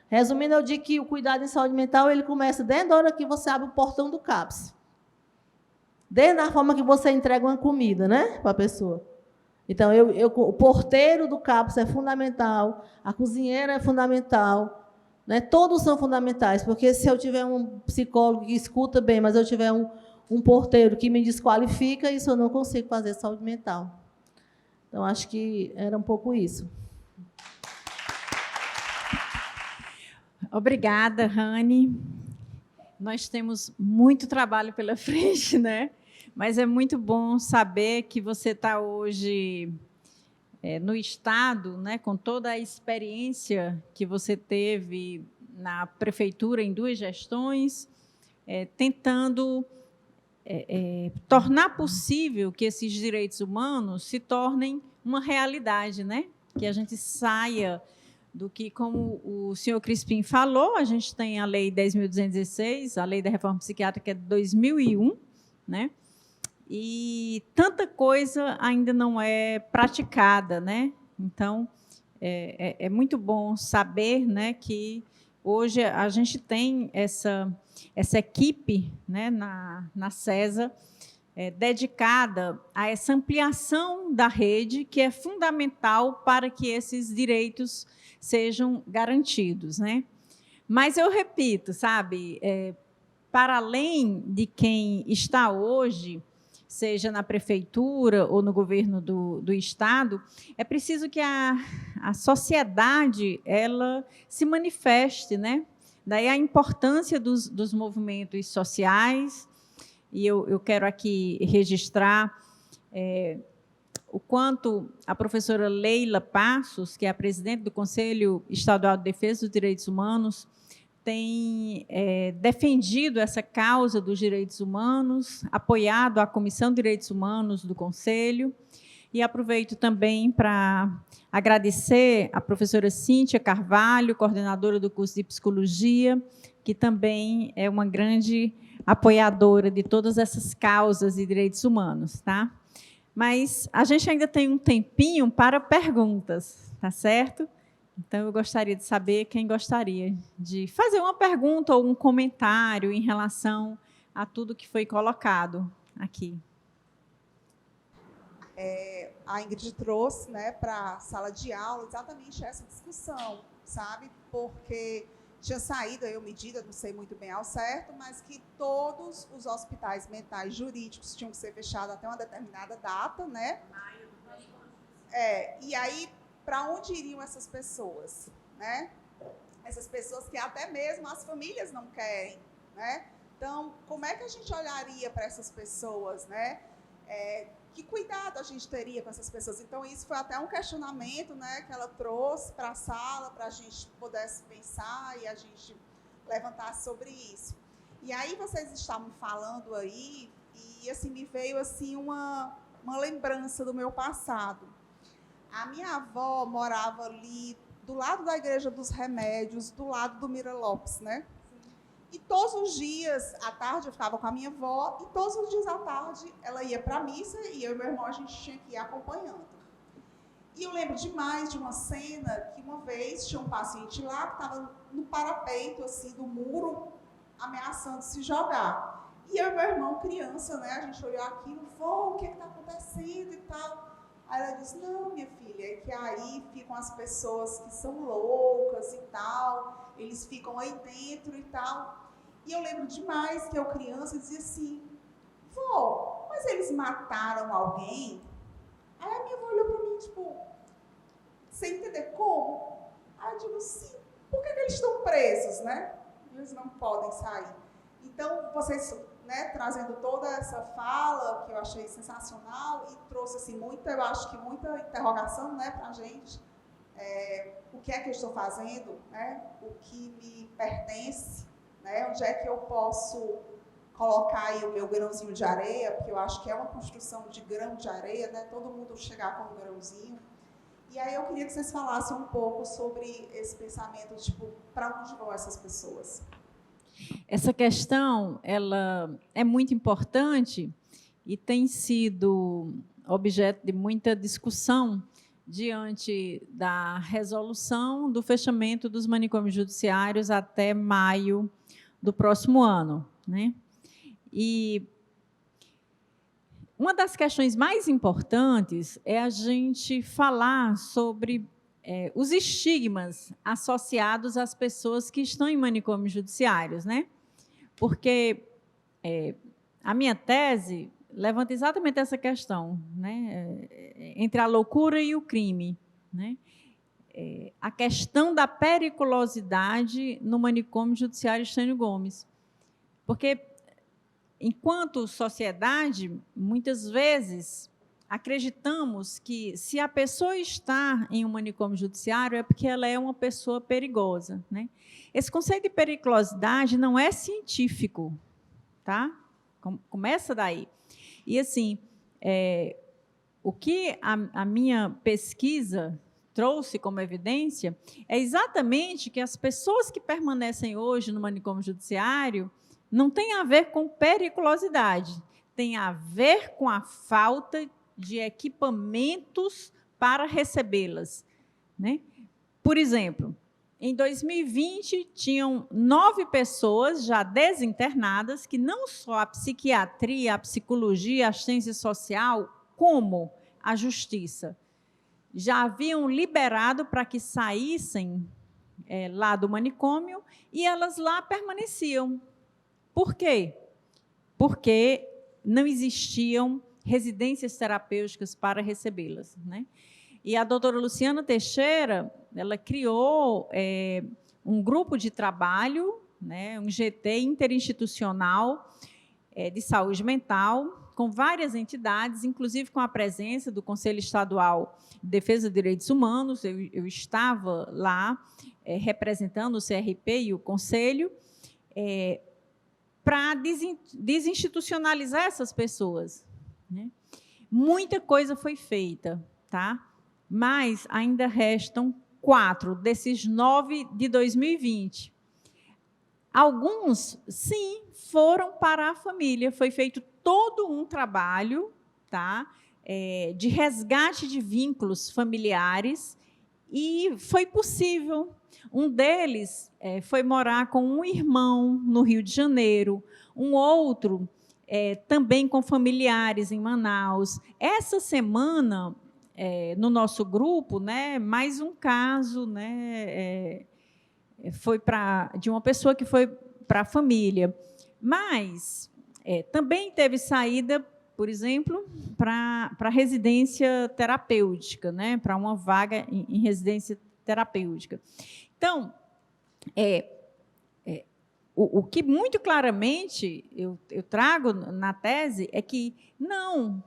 [SPEAKER 4] Resumindo, eu digo que o cuidado em saúde mental ele começa desde a hora que você abre o portão do CAPS. Desde a forma que você entrega uma comida, né, para a pessoa. Então, o porteiro do CAPS é fundamental, a cozinheira é fundamental, né? Todos são fundamentais, porque se eu tiver um psicólogo que escuta bem, mas eu tiver um porteiro que me desqualifica, isso eu não consigo fazer saúde mental. Então, acho que era um pouco isso.
[SPEAKER 2] Obrigada, Rani. Nós temos muito trabalho pela frente, né? Mas é muito bom saber que você está hoje no Estado, né, com toda a experiência que você teve na prefeitura em 2 gestões, tentando tornar possível que esses direitos humanos se tornem uma realidade, né? Que a gente saia do que, como o senhor Crispim falou, a gente tem a Lei 10.216, a Lei da Reforma Psiquiátrica é de 2001, né? E tanta coisa ainda não é praticada, né? Então, é muito bom saber, né, que hoje a gente tem essa equipe, né, na CESA, dedicada a essa ampliação da rede, que é fundamental para que esses direitos sejam garantidos, né? Mas eu repito, sabe, para além de quem está hoje, seja na prefeitura ou no governo do Estado, é preciso que a sociedade ela se manifeste, né? Daí a importância dos movimentos sociais, e eu quero aqui registrar o quanto a professora Leila Passos, que é a presidente do Conselho Estadual de Defesa dos Direitos Humanos, tem defendido essa causa dos direitos humanos, apoiado a Comissão de Direitos Humanos do Conselho, e aproveito também para agradecer a professora Cíntia Carvalho, coordenadora do curso de Psicologia, que também é uma grande apoiadora de todas essas causas de direitos humanos, tá? Mas a gente ainda tem um tempinho para perguntas, tá certo? Então, eu gostaria de saber quem gostaria de fazer uma pergunta ou um comentário em relação a tudo que foi colocado aqui.
[SPEAKER 5] a Ingrid trouxe, né, para a sala de aula exatamente essa discussão, sabe? Porque tinha saído aí uma medida, não sei muito bem ao certo, mas que todos os hospitais mentais jurídicos tinham que ser fechados até uma determinada data, né? E aí, para onde iriam essas pessoas, né? Essas pessoas que até mesmo as famílias não querem, né? Então, como é que a gente olharia para essas pessoas, né? Que cuidado a gente teria com essas pessoas? Então, isso foi até um questionamento, né, que ela trouxe para a sala, para a gente pudesse pensar e a gente levantar sobre isso. E aí, vocês estavam falando aí, e assim, me veio assim, uma lembrança do meu passado. A minha avó morava ali do lado da Igreja dos Remédios, do lado do Mira Lopes, né? E todos os dias, à tarde, eu ficava com a minha avó, e todos os dias à tarde ela ia para a missa, e eu e meu irmão, a gente tinha que ir acompanhando. E eu lembro demais de uma cena que uma vez tinha um paciente lá que estava no parapeito, assim, do muro, ameaçando se jogar. E eu e meu irmão, criança, né, a gente olhou aquilo, vó, o que está acontecendo e tal. Aí ela disse, não, minha filha, é que aí ficam as pessoas que são loucas e tal, eles ficam aí dentro e tal. E eu lembro demais que eu, criança, dizia assim, vó, mas eles mataram alguém? Aí a minha avó olhou para mim, tipo, sem entender como. Aí eu digo, sim, por que eles estão presos, né? Eles não podem sair. Então, vocês, né, trazendo toda essa fala, que eu achei sensacional, e trouxe, assim, eu acho que muita interrogação, né, para a gente. O que é que eu estou fazendo, né? O que me pertence, né? Onde é que eu posso colocar aí o meu grãozinho de areia, porque eu acho que é uma construção de grão de areia, né? Todo mundo chegar com um grãozinho. E aí eu queria que vocês falassem um pouco sobre esse pensamento, tipo, para onde vão essas pessoas?
[SPEAKER 2] Essa questão, ela é muito importante e tem sido objeto de muita discussão diante da resolução do fechamento dos manicômios judiciários até maio do próximo ano, né? E uma das questões mais importantes é a gente falar sobre os estigmas associados às pessoas que estão em manicômios judiciários, né? Porque a minha tese levanta exatamente essa questão, né? Entre a loucura e o crime, né? A questão da periculosidade no manicômio judiciário Estênio Gomes. Porque, enquanto sociedade, muitas vezes acreditamos que, se a pessoa está em um manicômio judiciário, é porque ela é uma pessoa perigosa, né? Esse conceito de periculosidade não é científico, tá? Começa daí. E, assim, o que a minha pesquisa trouxe como evidência é exatamente que as pessoas que permanecem hoje no manicômio judiciário não tem a ver com periculosidade, tem a ver com a falta de equipamentos para recebê-las, né? Por exemplo, em 2020, tinham 9 pessoas já desinternadas que não só a psiquiatria, a psicologia, a assistência social, como a justiça, já haviam liberado para que saíssem lá do manicômio, e elas lá permaneciam. Por quê? Porque não existiam residências terapêuticas para recebê-las, né? E a doutora Luciana Teixeira, ela criou um grupo de trabalho, né, um GT interinstitucional de saúde mental, com várias entidades, inclusive com a presença do Conselho Estadual de Defesa de Direitos Humanos. Eu estava lá representando o CRP e o Conselho, para desinstitucionalizar essas pessoas, né? Muita coisa foi feita, tá? Mas ainda restam 4 desses 9 de 2020. Alguns, sim, foram para a família. Foi feito todo um trabalho, tá? De resgate de vínculos familiares, e foi possível. Um deles foi morar com um irmão no Rio de Janeiro, um outro também com familiares em Manaus. Essa semana, no nosso grupo, né, mais um caso, né, foi de uma pessoa que foi para a família. Mas também teve saída, por exemplo, para a residência terapêutica, né, para uma vaga em residência terapêutica. Então, o que muito claramente eu trago na tese é que não,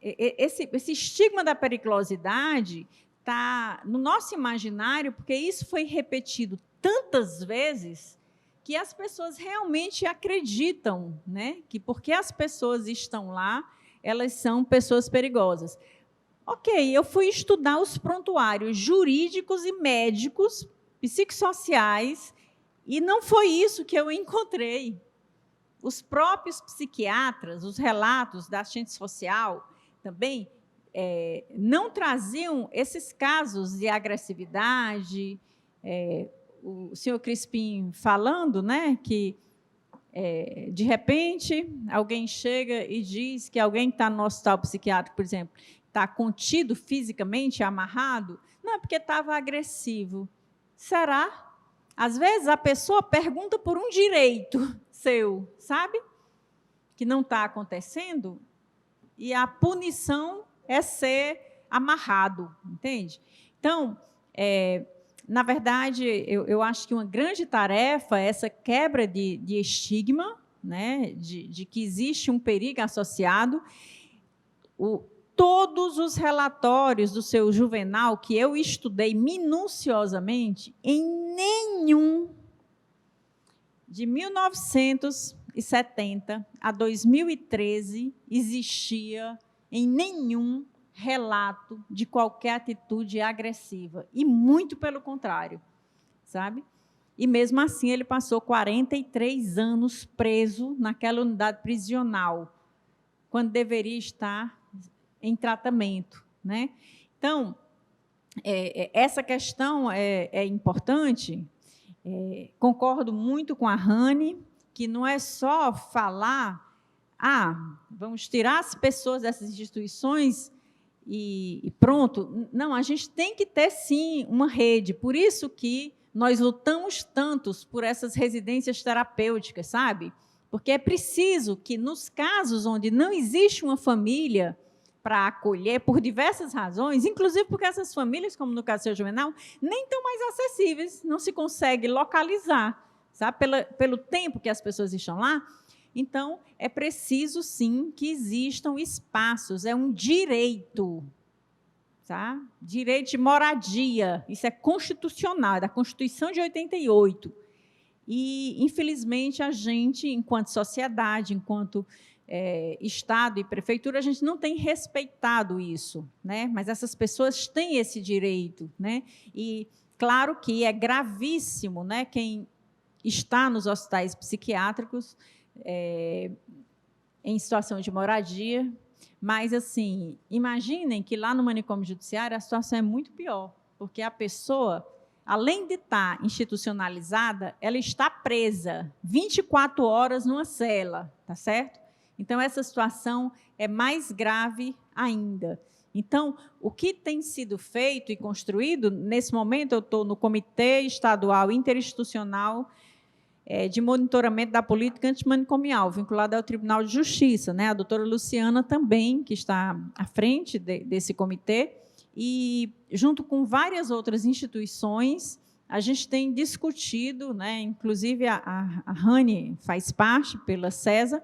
[SPEAKER 2] esse estigma da periculosidade está no nosso imaginário, porque isso foi repetido tantas vezes que as pessoas realmente acreditam, né, que porque as pessoas estão lá, elas são pessoas perigosas. Ok, eu fui estudar os prontuários jurídicos e médicos, psicossociais, e não foi isso que eu encontrei. Os próprios psiquiatras, os relatos da assistente social, também não traziam esses casos de agressividade. O senhor Crispim falando, né, que, de repente, alguém chega e diz que alguém que está no hospital psiquiátrico, por exemplo, está contido fisicamente, amarrado, não, é porque estava agressivo. Será? Às vezes, a pessoa pergunta por um direito seu, sabe? Que não está acontecendo, e a punição é ser amarrado, entende? Então, na verdade, eu acho que uma grande tarefa é essa quebra de estigma, né, de que existe um perigo associado. Todos os relatórios do seu Juvenal, que eu estudei minuciosamente, em nenhum, de 1970 a 2013, existia em nenhum relato de qualquer atitude agressiva, e muito pelo contrário, sabe? E, mesmo assim, ele passou 43 anos preso naquela unidade prisional, quando deveria estar em tratamento, né? Então, essa questão é importante. Concordo muito com a Rani, que não é só falar, vamos tirar as pessoas dessas instituições e pronto. Não, a gente tem que ter, sim, uma rede. Por isso que nós lutamos tantos por essas residências terapêuticas, sabe? Porque é preciso que, nos casos onde não existe uma família para acolher, por diversas razões, inclusive porque essas famílias, como no caso do seu Juvenal, nem estão mais acessíveis, não se consegue localizar, sabe? Pelo tempo que as pessoas estão lá. Então, é preciso, sim, que existam espaços, é um direito, tá? Direito de moradia, isso é constitucional, é da Constituição de 88. E, infelizmente, a gente, enquanto sociedade, enquanto Estado e Prefeitura, a gente não tem respeitado isso, né? Mas essas pessoas têm esse direito, né? E, claro que é gravíssimo, né, quem está nos hospitais psiquiátricos em situação de moradia, mas, assim, imaginem que lá no manicômio judiciário a situação é muito pior, porque a pessoa, além de estar institucionalizada, ela está presa 24 horas numa cela, tá certo? Então, essa situação é mais grave ainda. Então, o que tem sido feito e construído, nesse momento eu estou no Comitê Estadual Interinstitucional de Monitoramento da Política Antimanicomial, vinculado ao Tribunal de Justiça, né? A doutora Luciana também, que está à frente desse comitê, e, junto com várias outras instituições, a gente tem discutido, né? Inclusive a Rani faz parte, pela CESA,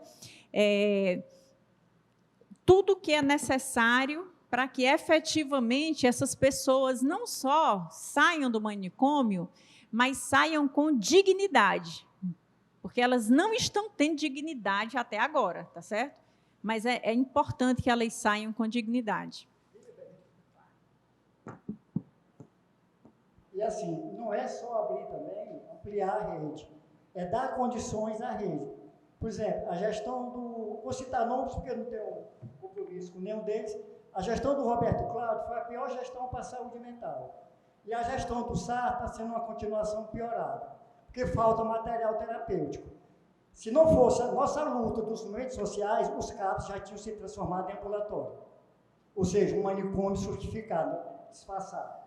[SPEAKER 2] tudo que é necessário para que, efetivamente, essas pessoas não só saiam do manicômio, mas saiam com dignidade, porque elas não estão tendo dignidade até agora, tá certo? Mas é importante que elas saiam com dignidade.
[SPEAKER 3] E, assim, não é só abrir também, ampliar a rede, é dar condições à rede. Por exemplo, a gestão do... Vou citar nomes porque eu não tenho compromisso com nenhum deles. A gestão do Roberto Cláudio foi a pior gestão para a saúde mental. E a gestão do SAR está sendo uma continuação piorada, porque falta material terapêutico. Se não fosse a nossa luta dos movimentos sociais, os CAPs já tinham se transformado em ambulatório. Ou seja, um manicômio certificado, disfarçado.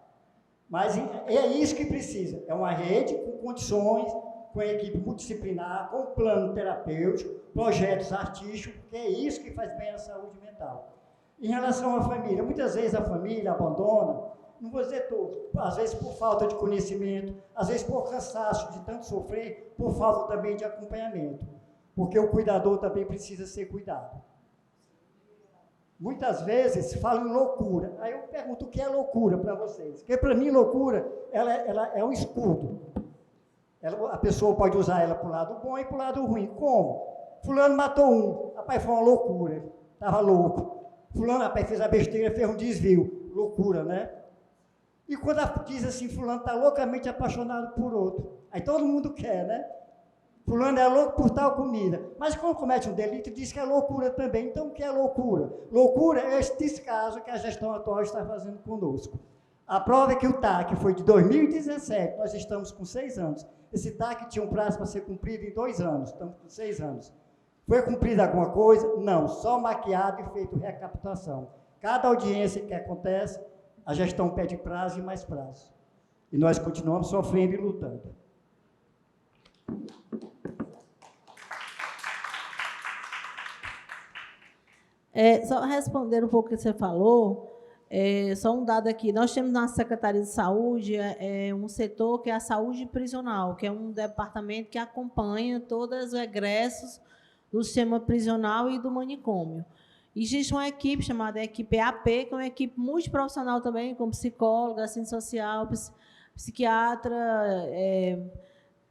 [SPEAKER 3] Mas é isso que precisa. É uma rede com condições, com a equipe multidisciplinar, com plano terapêutico, projetos artísticos, que é isso que faz bem à saúde mental. Em relação à família, muitas vezes a família abandona, não vou dizer tudo, às vezes por falta de conhecimento, às vezes por cansaço de tanto sofrer, por falta também de acompanhamento, porque o cuidador também precisa ser cuidado. Muitas vezes falam em loucura, aí eu pergunto o que é loucura para vocês, porque para mim loucura ela é um escudo, a pessoa pode usar ela para o lado bom e para o lado ruim. Como? Fulano matou um, rapaz, foi uma loucura, estava louco. Fulano, rapaz, fez a besteira, fez um desvio, loucura, né? E quando diz assim, fulano está loucamente apaixonado por outro, aí todo mundo quer, né? Fulano é louco por tal comida, mas quando comete um delito, diz que é loucura também. Então, o que é loucura? Loucura é este descaso que a gestão atual está fazendo conosco. A prova é que o TAC foi de 2017, nós estamos com 6 anos. Esse TAC tinha um prazo para ser cumprido em 2 anos, estamos com 6 anos. Foi cumprida alguma coisa? Não, só maquiado e feito recaptação. Cada audiência que acontece, a gestão pede prazo e mais prazo. E nós continuamos sofrendo e lutando.
[SPEAKER 4] Só responder um pouco o que você falou, só um dado aqui. Nós temos na Secretaria de Saúde um setor que é a saúde prisional, que é um departamento que acompanha todos os egressos do sistema prisional e do manicômio. Existe uma equipe chamada equipe AP, que é uma equipe multiprofissional também, com psicóloga, assistente social, psiquiatra,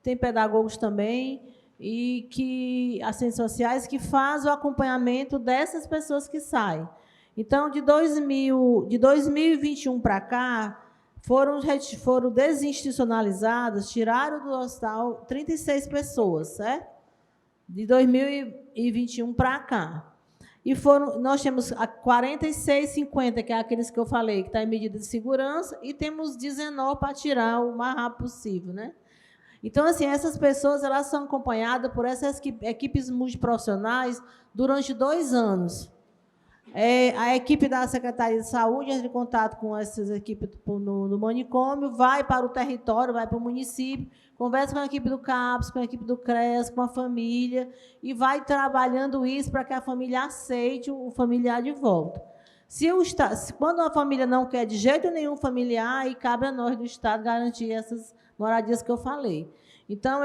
[SPEAKER 4] tem pedagogos também, e que assistentes sociais que fazem o acompanhamento dessas pessoas que saem. Então, de 2021 para cá, foram desinstitucionalizadas, tiraram do hospital 36 pessoas, certo? De 2021 para cá. E nós temos 46, 50, que é aqueles que eu falei, que está em medida de segurança, e temos 19 para tirar o mais rápido possível, né? Então, assim, essas pessoas elas são acompanhadas por essas equipes multiprofissionais durante 2 anos. A equipe da Secretaria de Saúde entra em contato com essas equipes no manicômio, vai para o território, vai para o município, conversa com a equipe do CAPS, com a equipe do CREAS, com a família, e vai trabalhando isso para que a família aceite o familiar de volta. Quando a família não quer de jeito nenhum familiar, aí cabe a nós do Estado garantir essas moradias que eu falei. Então,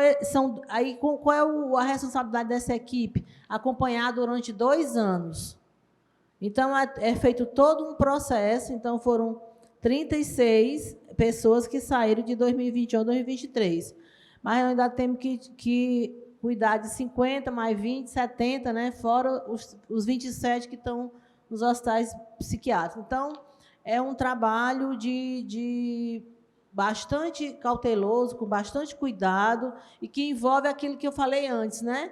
[SPEAKER 4] qual é a responsabilidade dessa equipe? Acompanhar durante 2 anos. Então, é feito todo um processo. Então, foram 36 pessoas que saíram de 2021 a 2023. Mas ainda temos que cuidar de 50, mais 20, 70, né? Fora os 27 que estão nos hospitais psiquiátricos. Então, é um trabalho de bastante cauteloso, com bastante cuidado, e que envolve aquilo que eu falei antes, né?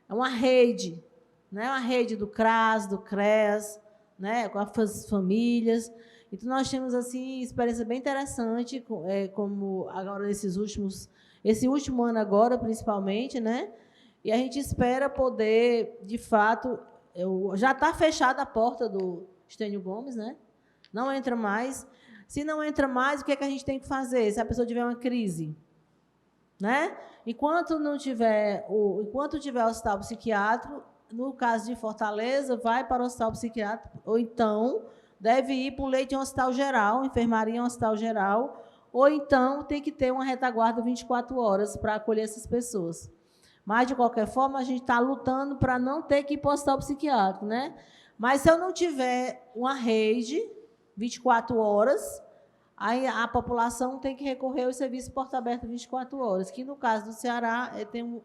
[SPEAKER 4] É uma rede, né? Uma rede do CRAS, do CREAS, né? Com as famílias. Então, nós temos assim experiência bem interessante, como agora esse último ano agora, principalmente, né? E a gente espera poder, de fato, já está fechada a porta do Estênio Gomes, né? Não entra mais. Se não entra mais, o que é que a gente tem que fazer? Se a pessoa tiver uma crise, né? Enquanto tiver hospital psiquiátrico, no caso de Fortaleza, vai para o hospital psiquiátrico, ou então deve ir para o leito em um hospital geral, enfermaria em um hospital geral, ou então tem que ter uma retaguarda 24 horas para acolher essas pessoas. Mas, de qualquer forma, a gente está lutando para não ter que ir para o hospital psiquiátrico, né? Mas, se eu não tiver uma rede 24 horas, aí a população tem que recorrer ao serviço porta aberta 24 horas, que, no caso do Ceará, tem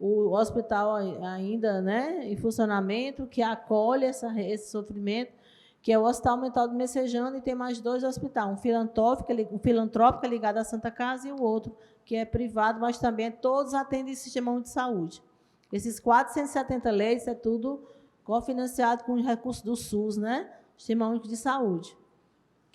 [SPEAKER 4] o hospital ainda, né, em funcionamento, que acolhe esse sofrimento, que é o Hospital Mental do Messejana, e tem mais 2 hospitais, um filantrópico ligado à Santa Casa e o outro, que é privado, mas também todos atendem Sistema Único de Saúde. Esses 470 leitos é tudo cofinanciado com os recursos do SUS, né? Sistema Único de Saúde,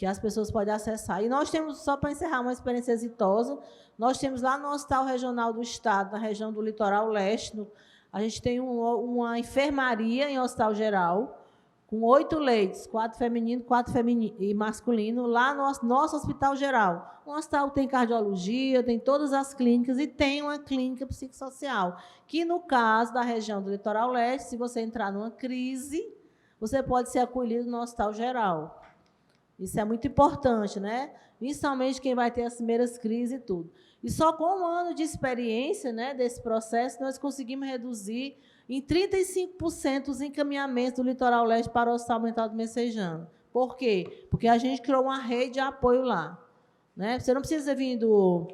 [SPEAKER 4] que as pessoas podem acessar. E nós temos, só para encerrar, uma experiência exitosa, nós temos lá no Hospital Regional do Estado, na região do Litoral Leste, a gente tem uma enfermaria em Hospital Geral, com 8 leitos, 4 femininos, 4 e masculinos, lá no nosso Hospital Geral. O hospital tem cardiologia, tem todas as clínicas e tem uma clínica psicossocial, que, no caso da região do Litoral Leste, se você entrar numa crise, você pode ser acolhido no Hospital Geral. Isso é muito importante, né? Principalmente quem vai ter as primeiras crises e tudo. E só com 1 ano de experiência, né, desse processo, nós conseguimos reduzir em 35% os encaminhamentos do Litoral Leste para o Hospital Mental do Messejana. Por quê? Porque a gente criou uma rede de apoio lá. Né? Você não precisa vir do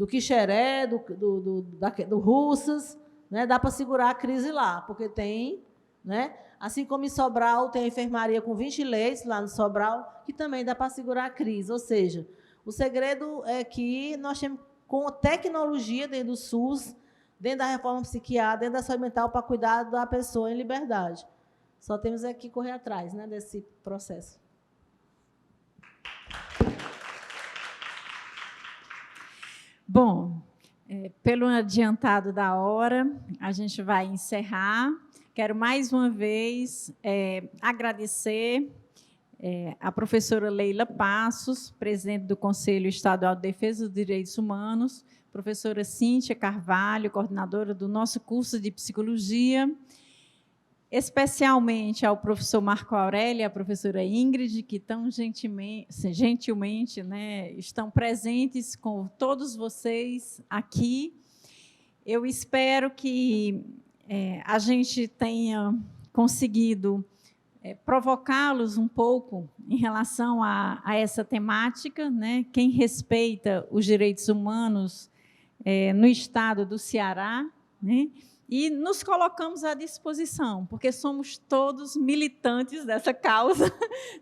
[SPEAKER 4] Quixeré, do Russas, né? Dá para segurar a crise lá, porque tem... Né? Assim como em Sobral, tem a enfermaria com 20 leitos, lá no Sobral, que também dá para segurar a crise. Ou seja, o segredo é que nós temos, com tecnologia dentro do SUS, dentro da reforma psiquiátrica, dentro da saúde mental, para cuidar da pessoa em liberdade. Só temos que correr atrás, né, desse processo.
[SPEAKER 2] Bom, pelo adiantado da hora, a gente vai encerrar. Quero, mais uma vez, agradecer a professora Leila Passos, presidente do Conselho Estadual de Defesa dos Direitos Humanos, professora Cíntia Carvalho, coordenadora do nosso curso de Psicologia, especialmente ao professor Marco Aurélio e à professora Ingrid, que tão gentilmente, né, estão presentes com todos vocês aqui. Eu espero que a gente tenha conseguido provocá-los um pouco em relação a essa temática, né? Quem respeita os direitos humanos no estado do Ceará, né? E nos colocamos à disposição, porque somos todos militantes dessa causa,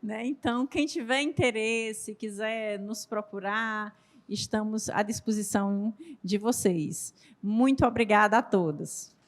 [SPEAKER 2] né? Então, quem tiver interesse, quiser nos procurar, estamos à disposição de vocês. Muito obrigada a todos.